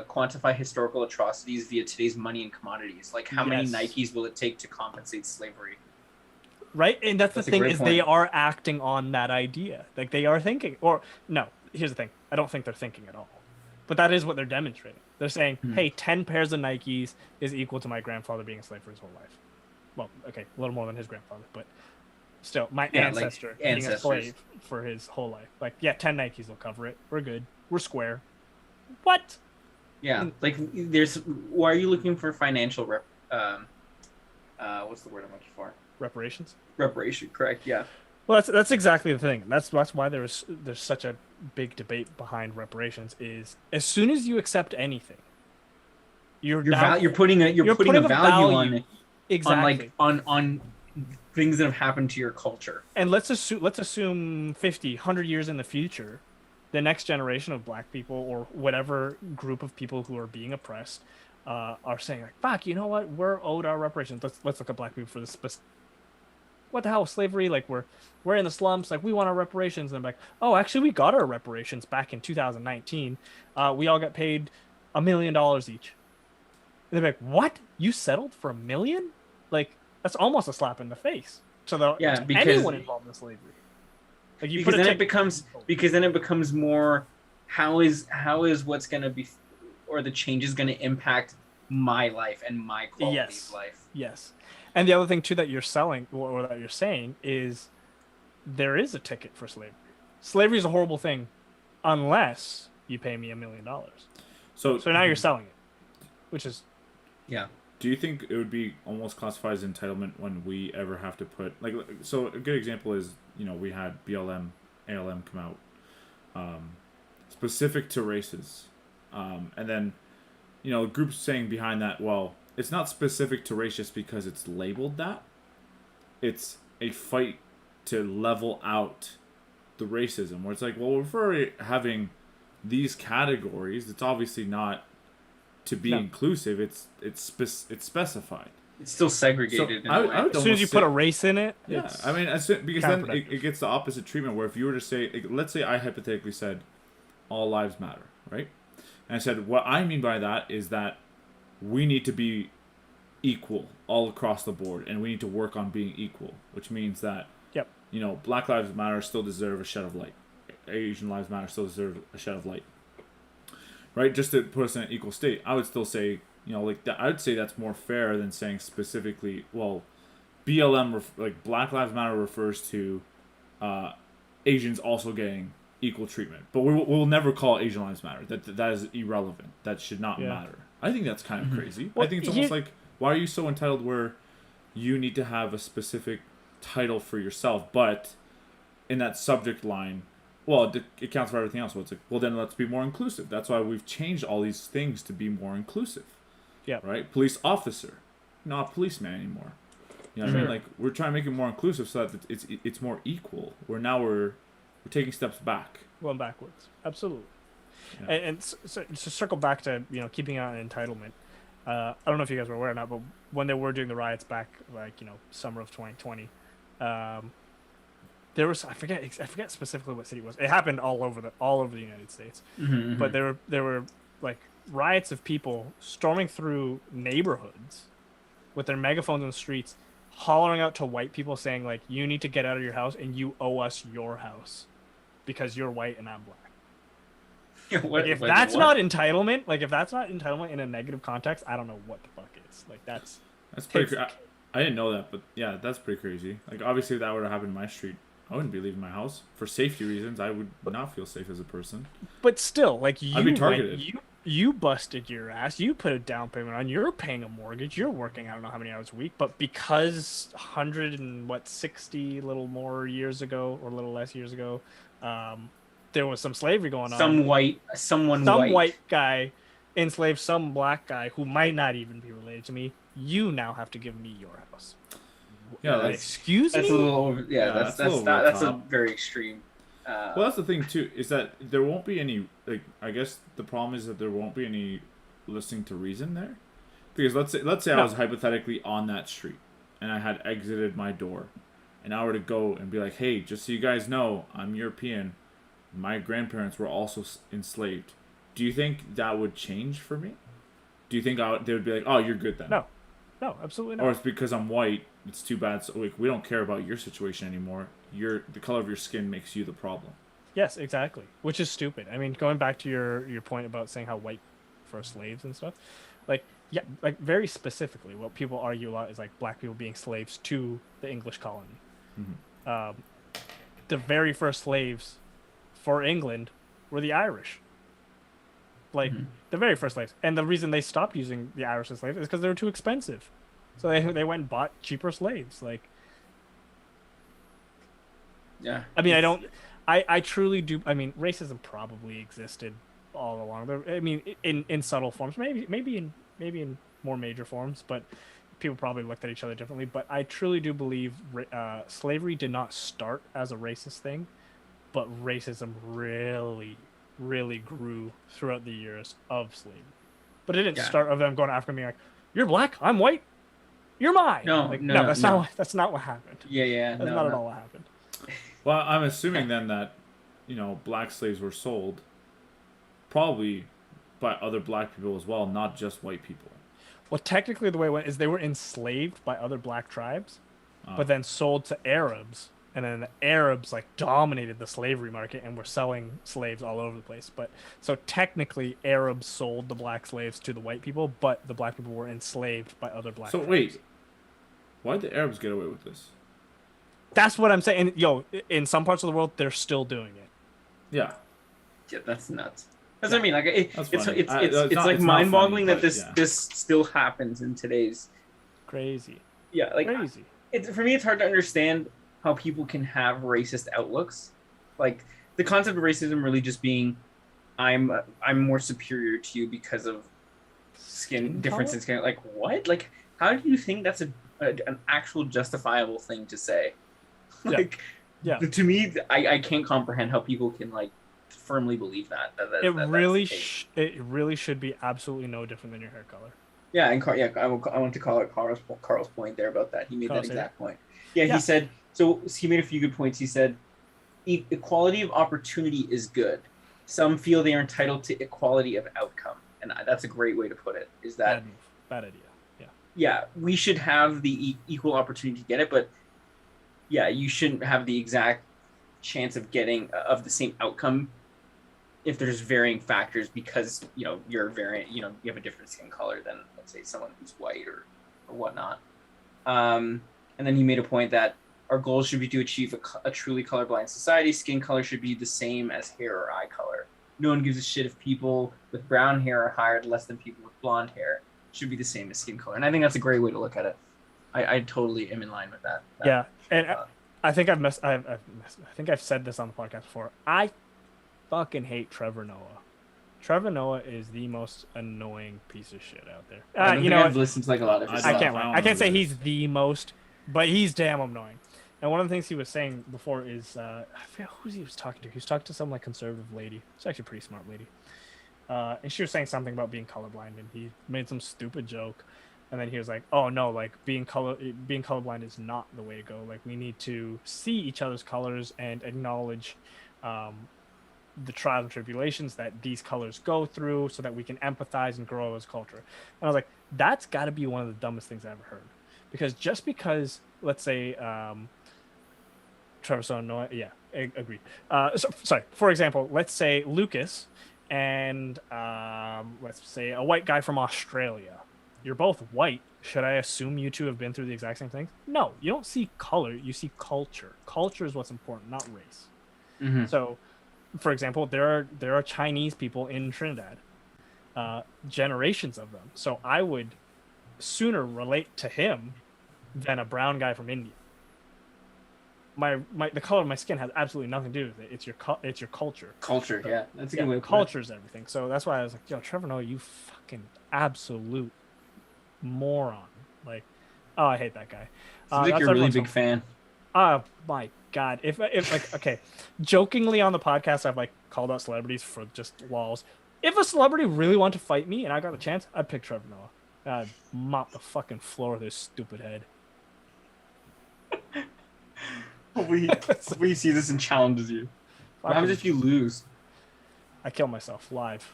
quantify historical atrocities via today's money and commodities. Like how many Nikes will it take to compensate slavery? Right, and that's the thing is they are acting on that idea. Like they are thinking, or no, here's the thing. I don't think they're thinking at all. But that is what they're demonstrating. They're saying, hey, 10 pairs of Nikes is equal to my grandfather being a slave for his whole life. Well, okay, a little more than his grandfather, but still, my ancestor being a slave for his whole life. Like, 10 Nikes will cover it. We're good. We're square. What? Yeah, like why are you looking for financial what's the word I'm looking for? Reparations? Reparation, correct, yeah. Well, that's exactly the thing. That's why there's such a big debate behind reparations. Is as soon as you accept anything, you're putting a value on it, exactly on things that have happened to your culture. And let's assume 50, 100 years in the future, the next generation of black people or whatever group of people who are being oppressed are saying like, "Fuck, you know what? We're owed our reparations." Let's look at black people for this specific. What the hell, slavery? Like we're in the slums. Like we want our reparations. And I'm like, oh, actually, we got our reparations back in 2019. We all got paid $1 million each. And they're like, what? You settled for $1 million? Like that's almost a slap in the face to anyone involved in slavery. Like because then it becomes more. How is what's gonna be, or the change is gonna impact my life and my quality of life? Yes. And the other thing too that you're selling or that you're saying is there is a ticket for slavery. Slavery is a horrible thing unless you pay me $1 million. So now you're selling it, which is Do you think it would be almost classified as entitlement when we ever have to put so a good example is we had BLM, ALM come out specific to races, and then groups saying behind that, well, it's not specific to race just because it's labeled that. It's a fight to level out the racism. Where it's like, well, if we're having these categories, it's obviously not to be inclusive. It's specified. It's still segregated. So I would as soon as you put a race in it, I mean, because then it gets the opposite treatment. Where if you were to say, let's say I hypothetically said, all lives matter, right? And I said, what I mean by that is that we need to be equal all across the board, and we need to work on being equal, which means that Black Lives Matter still deserve a shed of light, Asian Lives Matter still deserve a shed of light, right? Just to put us in an equal state. I would still say I would say that's more fair than saying specifically, well, BLM Black Lives Matter refers to Asians also getting equal treatment, but we'll never call Asian Lives Matter. That is irrelevant. That should not matter. I think that's kind of crazy. Well, I think it's almost like, why are you so entitled where you need to have a specific title for yourself, but in that subject line, well, it counts for everything else. So it's like, well, then let's be more inclusive. That's why we've changed all these things to be more inclusive. Yeah. Right? Police officer, not policeman anymore. You know what I mean? Like, we're trying to make it more inclusive so that it's more equal. Where now we're taking steps back. Going backwards. Absolutely. Yeah. And so to circle back to keeping on entitlement, I don't know if you guys were aware or not, but when they were doing the riots back summer of 2020, there was I forget specifically what city it was. It happened all over the United States, but there were like riots of people storming through neighborhoods with their megaphones in the streets, hollering out to white people saying like, "You need to get out of your house and you owe us your house because you're white and I'm black." If that's not entitlement in a negative context, I don't know what the fuck is. Like that's pretty. I didn't know that, but yeah, that's pretty crazy. Like obviously, if that would have happened in my street, I wouldn't be leaving my house for safety reasons. I would not feel safe as a person. But still, like I'd be targeted. You busted your ass. You put a down payment on. You're paying a mortgage. You're working I don't know how many hours a week. But because 160 little more years ago or a little less years ago, there was some slavery going on. Some white guy enslaved some black guy who might not even be related to me. You now have to give me your house. Yeah, excuse me. That's a little. That's a very extreme. Well, that's the thing too, is that there won't be any, like, I guess the problem is that there won't be any listening to reason there, because let's say I was hypothetically on that street and I had exited my door, and I were to go and be like, hey, just so you guys know, I'm European, my grandparents were also enslaved. Do you think that would change for me? Do you think they would be like, oh, you're good then? No, absolutely not. Or it's because I'm white, it's too bad, so like, we don't care about your situation anymore. The color of your skin makes you the problem. Yes, exactly. Which is stupid. I mean, going back to your point about saying how white for slaves and stuff, like very specifically, what people argue a lot is like black people being slaves to the English colony. Mm-hmm. The very first slaves for England were the Irish. Like the very first slaves, and the reason they stopped using the Irish as slaves is because they were too expensive. So they went and bought cheaper slaves. Like. Yeah. I mean, I truly do. I mean, racism probably existed all along. I mean, in subtle forms, maybe in more major forms, but people probably looked at each other differently. But I truly do believe slavery did not start as a racist thing, but racism really, really grew throughout the years of slavery. But it didn't start of them going to Africa and being like, "You're black, I'm white, you're mine." No, that's not what happened. Yeah. That's not at all what happened. Well, I'm assuming then that, black slaves were sold probably by other black people as well, not just white people. Well, technically the way it went is they were enslaved by other black tribes, but then sold to Arabs, and then the Arabs dominated the slavery market and were selling slaves all over the place. But so technically Arabs sold the black slaves to the white people, but the black people were enslaved by other black tribes. Wait, why'd the Arabs get away with this? That's what I'm saying. In some parts of the world, they're still doing it. Yeah. Yeah, that's nuts. That's what I mean. Like it's mind-boggling that this still happens in today's. Crazy. Yeah, crazy. For me, it's hard to understand how people can have racist outlooks. Like the concept of racism really just being, I'm more superior to you because of skin difference in skin. Like what? Like how do you think that's an actual justifiable thing to say? To me, I can't comprehend how people can firmly believe that. It really should be absolutely no different than your hair color. Yeah, and I want to call it Carl's point there about that. He made that exact point. Yeah, he said. So he made a few good points. He said, equality of opportunity is good. Some feel they are entitled to equality of outcome, and that's a great way to put it. Is that bad idea? Yeah, we should have the equal opportunity to get it, but yeah, you shouldn't have the exact chance of getting of the same outcome if there's varying factors because you're variant, you have a different skin color than let's say someone who's white or whatnot. And then he made a point that our goal should be to achieve a truly colorblind society. Skin color should be the same as hair or eye color. No one gives a shit if people with brown hair are hired less than people with blonde hair. Should be the same as skin color, and I think that's a great way to look at it. I totally am in line with that. Yeah, and I think I've said this on the podcast before. I fucking hate Trevor Noah. Trevor Noah is the most annoying piece of shit out there. I've listened to a lot of his stuff. I can't say he's the most, but he's damn annoying. And one of the things he was saying before is I forget who he was talking to. He was talking to some conservative lady. It's actually a pretty smart lady. And she was saying something about being colorblind, and he made some stupid joke, and then he was like, "Oh no, being colorblind is not the way to go. Like we need to see each other's colors and acknowledge the trials and tribulations that these colors go through, so that we can empathize and grow as culture." And I was like, "That's got to be one of the dumbest things I ever heard," because just because, let's say, Trevor Noah, yeah, agreed. Sorry. For example, let's say Lukasz and let's say a white guy from Australia. You're both white. should I assume you two have been through the exact same thing? No, you don't see color, you see culture. Culture is what's important, not race. Mm-hmm. So, for example, there are Chinese people in Trinidad, generations of them. So I would sooner relate to him than a brown guy from India. The color of my skin has absolutely nothing to do with it. It's your culture. Culture, So, yeah, that's a good way. Culture is everything. So that's why I was like, yo, Trevor Noah, you fucking absolute moron. Like, oh, I hate that guy. Seems like you're a really big fan. Oh my god! If like, okay, jokingly on the podcast, I've like called out celebrities for just lols. If a celebrity really wanted to fight me and I got a chance, I'd pick Trevor Noah. I'd mop the fucking floor with his stupid head. Hopefully he sees this and challenges you. What happens if you lose? I kill myself live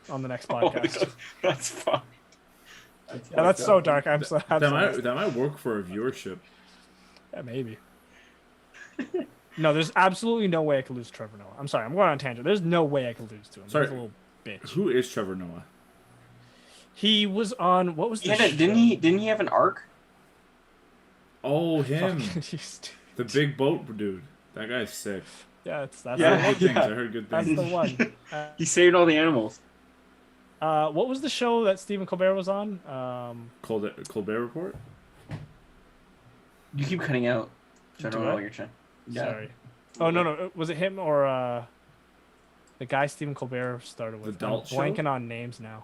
on the next podcast. Oh, that's fucked. That's so dark. That might work for a viewership. Yeah, maybe. No, there's absolutely no way I could lose to Trevor Noah. I'm sorry, I'm going on a tangent. There's no way I could lose to him. Sorry, he's a little bitch. Who is Trevor Noah? He was on what was the didn't he have an arc? Oh, him. Fuck, the big boat dude. That guy's sick. Yeah, that's I heard good things. That's the one. He saved all the animals. What was the show that Stephen Colbert was on? Colbert Report? You keep cutting out. So I don't know what you're trying. Yeah. Sorry. Oh, no. Was it him or the guy Stephen Colbert started with? The Dalit Show? I'm blanking on names now.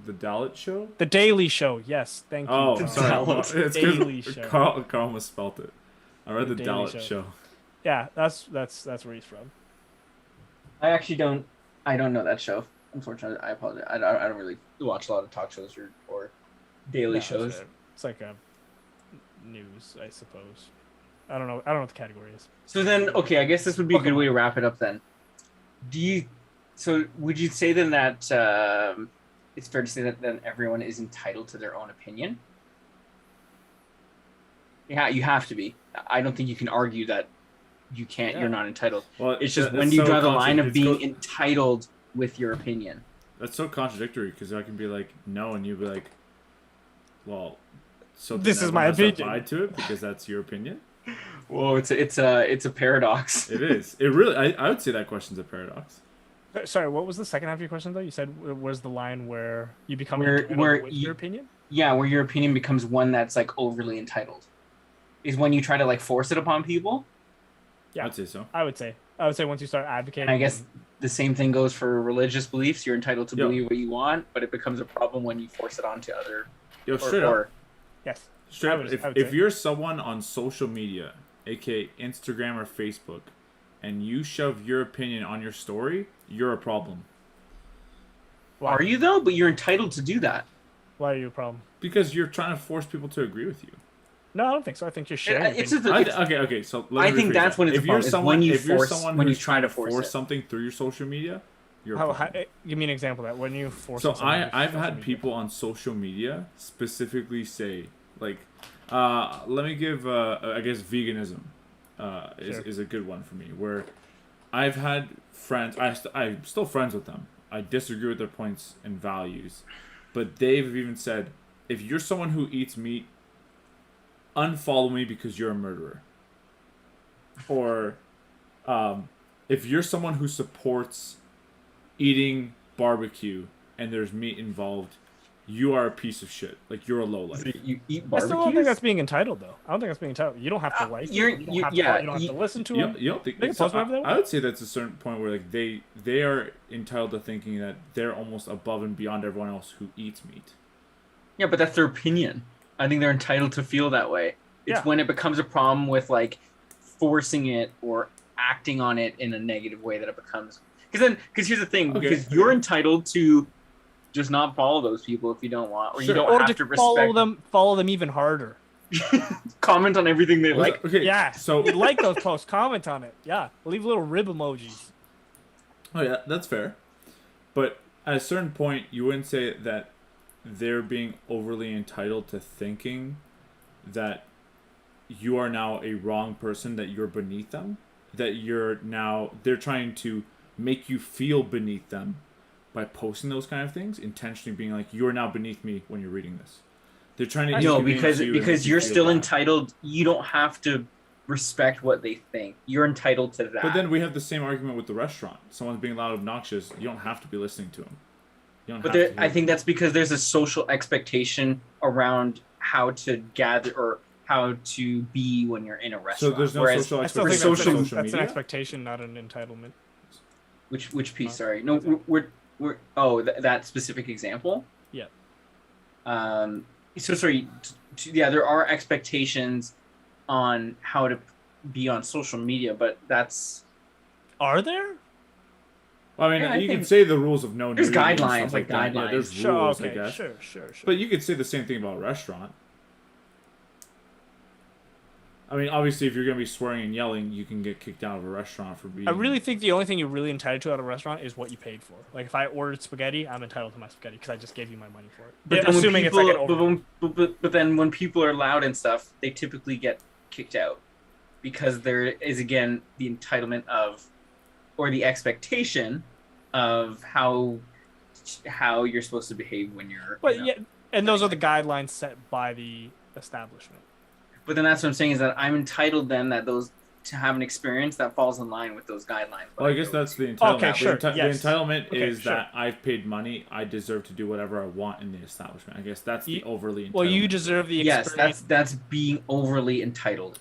The Dalit Show? The Daily Show. Yes, thank you. Oh, sorry. It's Daily Show. Carl misspelled it. I read the Dalit Show. Yeah, that's where he's from. I don't know that show. Unfortunately, I apologize. I don't really watch a lot of talk shows or daily shows. It's like a news, I suppose. I don't know what the category is. So then, okay, I guess this would be a good way to wrap it up then. Would you say then that it's fair to say that then everyone is entitled to their own opinion? Yeah, you have to be. I don't think you can argue that you can't. Yeah. You're not entitled. Well, it's just when do you draw the line of being entitled with your opinion? That's so contradictory because I can be like no, and you'd be like, well, so this is my opinion. Apply to it because that's your opinion. Well, it's a paradox. It is. It really. I would say that question's a paradox. Sorry, what was the second half of your question though? You said where's the line where you become your opinion? Yeah, where your opinion becomes one that's like overly entitled. Is when you try to like force it upon people. Yeah, I'd say so. I would say once you start advocating. And I guess the same thing goes for religious beliefs. You're entitled to believe what you want, but it becomes a problem when you force it onto other. Straight up. Yes. Straight up. If you're someone on social media, aka Instagram or Facebook, and you shove your opinion on your story, you're a problem. Why? Are you though? But you're entitled to do that. Why are you a problem? Because you're trying to force people to agree with you. No, I don't think so. I think you're sharing. Okay. So I think that's when it's you're someone, when you try to force something through your social media, you're. Give me an example of that when you force. So I've had people on social media specifically say like, let me give I guess veganism is a good one for me where I've had friends I'm still friends with them. I disagree with their points and values, but they've even said if you're someone who eats meat, unfollow me because you're a murderer. Or if you're someone who supports eating barbecue and there's meat involved, you are a piece of shit. Like you're a lowlife. So you eat barbecue? I don't think that's being entitled though. I don't think that's being entitled. You don't have to like you don't have to listen to them. You don't think so, I would say that's a certain point where like they are entitled to thinking that they're almost above and beyond everyone else who eats meat. Yeah, but that's their opinion. I think they're entitled to feel that way. It's when it becomes a problem with like forcing it or acting on it in a negative way that it becomes. Because here's the thing, because you're entitled to just not follow those people if you don't want, or you don't have to respect follow them even harder. Comment on everything they like. Okay, yeah. So you like those posts, comment on it. Yeah, leave little rib emojis. Oh yeah, that's fair. But at a certain point, you wouldn't say that they're being overly entitled to thinking that you are now a wrong person, that you're beneath them, that they're trying to make you feel beneath them by posting those kind of things, intentionally being like, "You're now beneath me when you're reading this." They're trying to no, because you're still entitled. You don't have to respect what they think. You're entitled to that. But then we have the same argument with the restaurant. Someone's being loud, obnoxious. You don't have to be listening to them. I think that's because there's a social expectation around how to gather or how to be when you're in a restaurant. So there's no social expectation. That's an expectation, not an entitlement. Which piece? Sorry, no, we're that specific example. Yeah. So sorry. Yeah, there are expectations on how to be on social media, but that's. Are there? Well, I mean, you can say the rules of no nudity. There's guidelines, like guidelines. Yeah, there's sure, rules, okay, I guess. Sure. But you could say the same thing about a restaurant. I mean, obviously, if you're going to be swearing and yelling, you can get kicked out of a restaurant for being... I really think the only thing you're really entitled to at a restaurant is what you paid for. Like, if I ordered spaghetti, I'm entitled to my spaghetti because I just gave you my money for it. But assuming it's like an but then when people are loud and stuff, they typically get kicked out because there is, again, the entitlement of, or the expectation of how you're supposed to behave when you're... But yeah, and those are the guidelines set by the establishment. But then that's what I'm saying is that I'm entitled then to have an experience that falls in line with those guidelines. Well, I guess that's the entitlement. Okay, sure. The entitlement is sure. that I've paid money, I deserve to do whatever I want in the establishment. I guess that's the overly entitlement. Well, you deserve the experience. Yes, that's being overly entitled.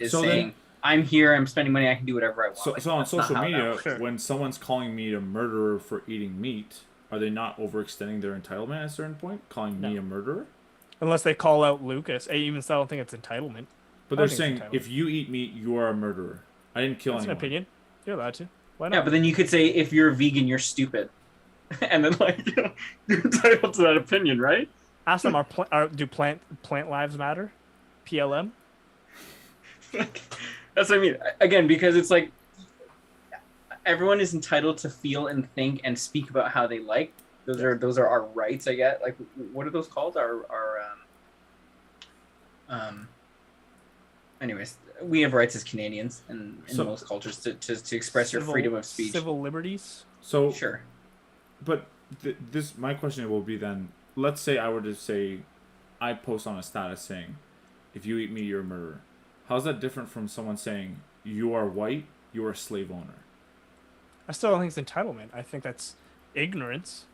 I'm here, I'm spending money, I can do whatever I want. So on social media, when someone's calling me a murderer for eating meat, are they not overextending their entitlement at a certain point? Calling me a murderer? Unless they call out Lukasz. Even so, I don't think it's entitlement. But they're saying, if you eat meat, you are a murderer. I didn't kill anyone. That's an opinion. You're allowed to. Why not? Yeah, but then you could say, if you're a vegan, you're stupid. And then, you're entitled to that opinion, right? Ask them, do plant lives matter? PLM? That's what I mean. Again, because it's like, everyone is entitled to feel and think and speak about how they like. Those are our rights, I guess. Like, what are those called? Anyways, we have rights as Canadians and in most cultures to express your freedom of speech. Civil liberties? So sure. But my question will be then, let's say I were to say, I post on a status saying, if you eat me, you're a murderer. How's that different from someone saying, you are white, you are a slave owner? I still don't think it's entitlement. I think that's ignorance.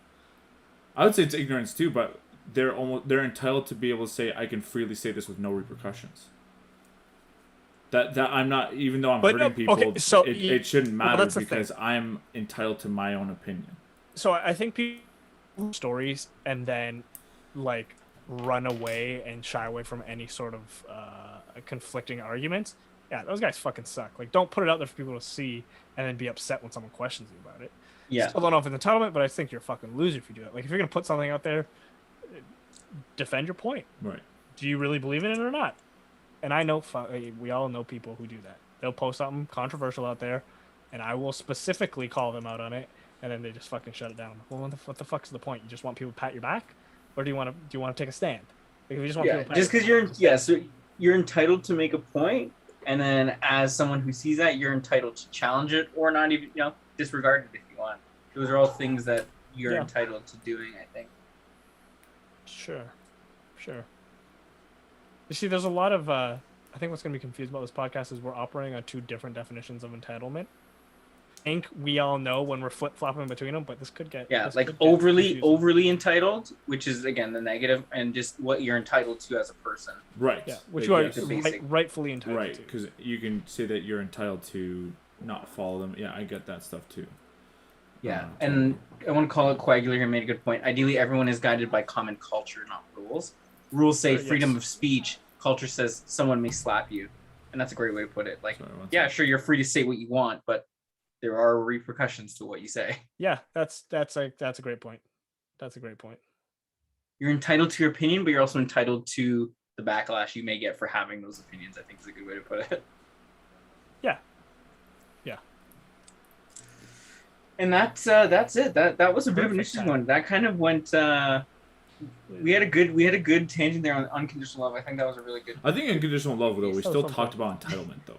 I would say it's ignorance too, but they're entitled to be able to say, I can freely say this with no repercussions. That I'm not, even though I'm hurting people, it shouldn't matter because I'm entitled to my own opinion. So I think people stories and then run away and shy away from any sort of conflicting arguments. Yeah, those guys fucking suck. Don't put it out there for people to see and then be upset when someone questions you about it. Yeah. Still don't know if it's entitlement, but I think you're a fucking loser if you do it. If you're gonna put something out there, defend your point. Right. Do you really believe in it or not? And I know we all know people who do that. They'll post something controversial out there, and I will specifically call them out on it, and then they just fucking shut it down. Well, what the fuck's the point? You just want people to pat your back, or do you want to take a stand? If you just want people to pat just because so you're entitled to make a point, and then as someone who sees that, you're entitled to challenge it or not even disregard it if you want. Those are all things that you're entitled to doing, I think. Sure. You see, there's a lot of, I think what's going to be confused about this podcast is we're operating on two different definitions of entitlement. I think we all know when we're flip-flopping between them, but this could get... Yeah, overly entitled, which is, again, the negative, and just what you're entitled to as a person. Right. Yeah, which you are rightfully entitled to. Right, because you can say that you're entitled to not follow them. Yeah, I get that stuff, too. Yeah, and I want to call it Coagulator made a good point. Ideally, everyone is guided by common culture, not rules. Rules say freedom of speech. Culture says someone may slap you, and that's a great way to put it. Sure, you're free to say what you want, but there are repercussions to what you say. Yeah, that's a great point. That's a great point. You're entitled to your opinion, but you're also entitled to the backlash you may get for having those opinions. I think is a good way to put it. Yeah. And that's it. That was a bit of an interesting one. That kind of went. We had a good tangent there on unconditional love. I think that was a really good. I think unconditional love, though, we still talked about entitlement, though.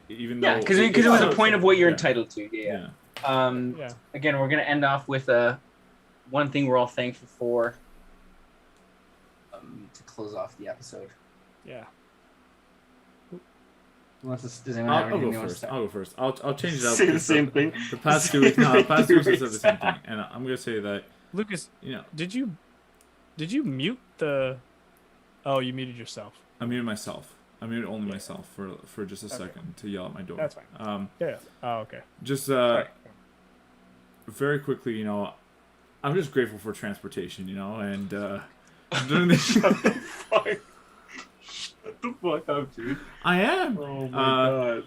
Even though because it was a point of what you're entitled to. Yeah. Again, we're gonna end off with a one thing we're all thankful for to close off the episode. Yeah. Does anyone have I'll anything go they want to first. say? I'll go first. I'll change it up. Say the same thing. The past 2 weeks, no, the past 2 weeks I said the same thing, and I'm gonna say that. Lucas, you know, did you mute the? Oh, you muted yourself. I muted myself. I muted only myself for just a second to yell at my door. That's fine. Yeah. Oh, okay. Just very quickly, you know, I'm just grateful for transportation, you know, and doing this. Shut the fuck up, dude. I am. Oh my god.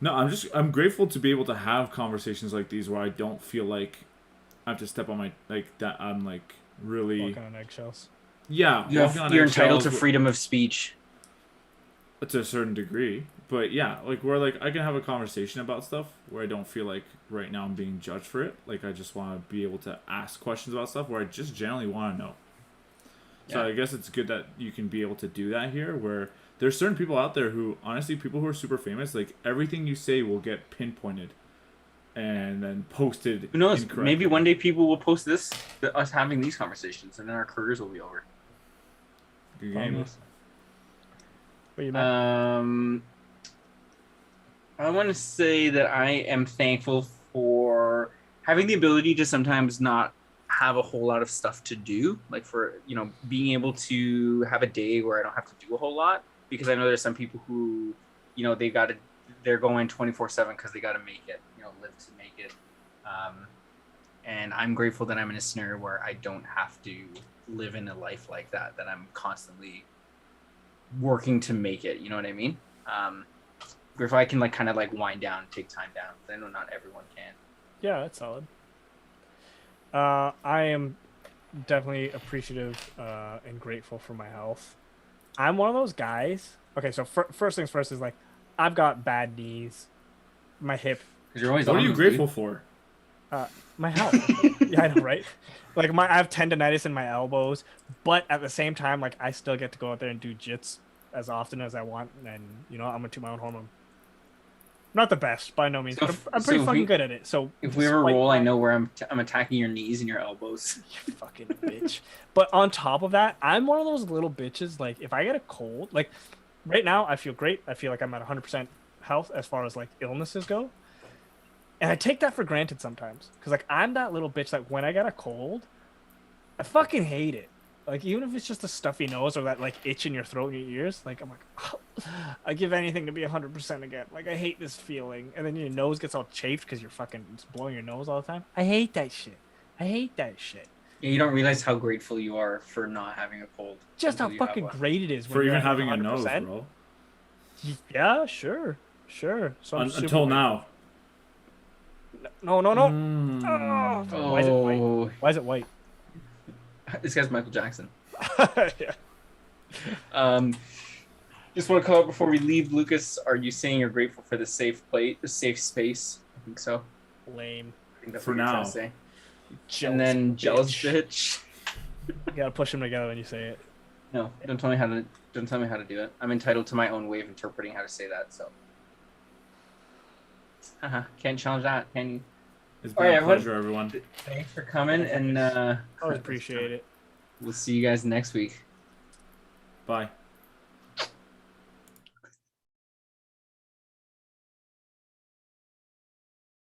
No, I'm grateful to be able to have conversations like these where I don't feel like I have to step on my that I'm like really walking on eggshells. Yeah, you're entitled to freedom of speech. To a certain degree, but yeah, like where like I can have a conversation about stuff where I don't feel like right now I'm being judged for it. Like I just want to be able to ask questions about stuff where I just generally want to know. So I guess it's good that you can be able to do that here, where there's certain people out there who, honestly, people who are super famous, like everything you say will get pinpointed and then posted. Who knows? Maybe one day people will post us having these conversations, and then our careers will be over. Good game. What you mean? I want to say that I am thankful for having the ability to sometimes not have a whole lot of stuff to do, like for, you know, being able to have a day where I don't have to do a whole lot, because I know there's some people who, you know, they're going 24/7 because they got to make it, you know, live to make it. And I'm grateful that I'm in a scenario where I don't have to live in a life like that I'm constantly working to make it, you know what I mean? Grateful I can like kind of like wind down, take time down. I know not everyone can. Yeah, that's solid. I am definitely appreciative and grateful for my health. I'm one of those guys. Okay, so first things first is like, I've got bad knees, my hip. You're always what are you grateful for? My health. Yeah, I know, right? Like I have tendonitis in my elbows, but at the same time, like I still get to go out there and do jits as often as I want, and you know, I'm gonna toot my own horn. Not the best by no means, but I'm pretty fucking good at it. So if we ever roll, I know where I'm attacking your knees and your elbows. You fucking bitch. But on top of that, I'm one of those little bitches. Like if I get a cold, like right now, I feel great. I feel like I'm at 100% health as far as like illnesses go, and I take that for granted sometimes. Cause like I'm that little bitch that when I get a cold, I fucking hate it. Like even if it's just a stuffy nose or that like itch in your throat and your ears, like I'm like, oh, I give anything to be 100% again. Like I hate this feeling, and then your nose gets all chafed because you're fucking just blowing your nose all the time. I hate that shit. Yeah, you don't realize how grateful you are for not having a cold. Just how fucking great it is for even having a nose, bro. Yeah, sure. So until now. No. Oh. Why is it white? Why is it white? This guy's Michael Jackson. Yeah. Just want to call out before we leave, Lucas. Are you saying you're grateful for the safe space? I think so. Lame. I think that's for what you're now. trying to say. And then jealous bitch. You gotta push them together when you say it. No, don't tell me how to do it. I'm entitled to my own way of interpreting how to say that. So. Can't challenge that, can you? It's been a pleasure, everyone. Thanks for coming, and I always appreciate it. We'll see you guys next week. Bye.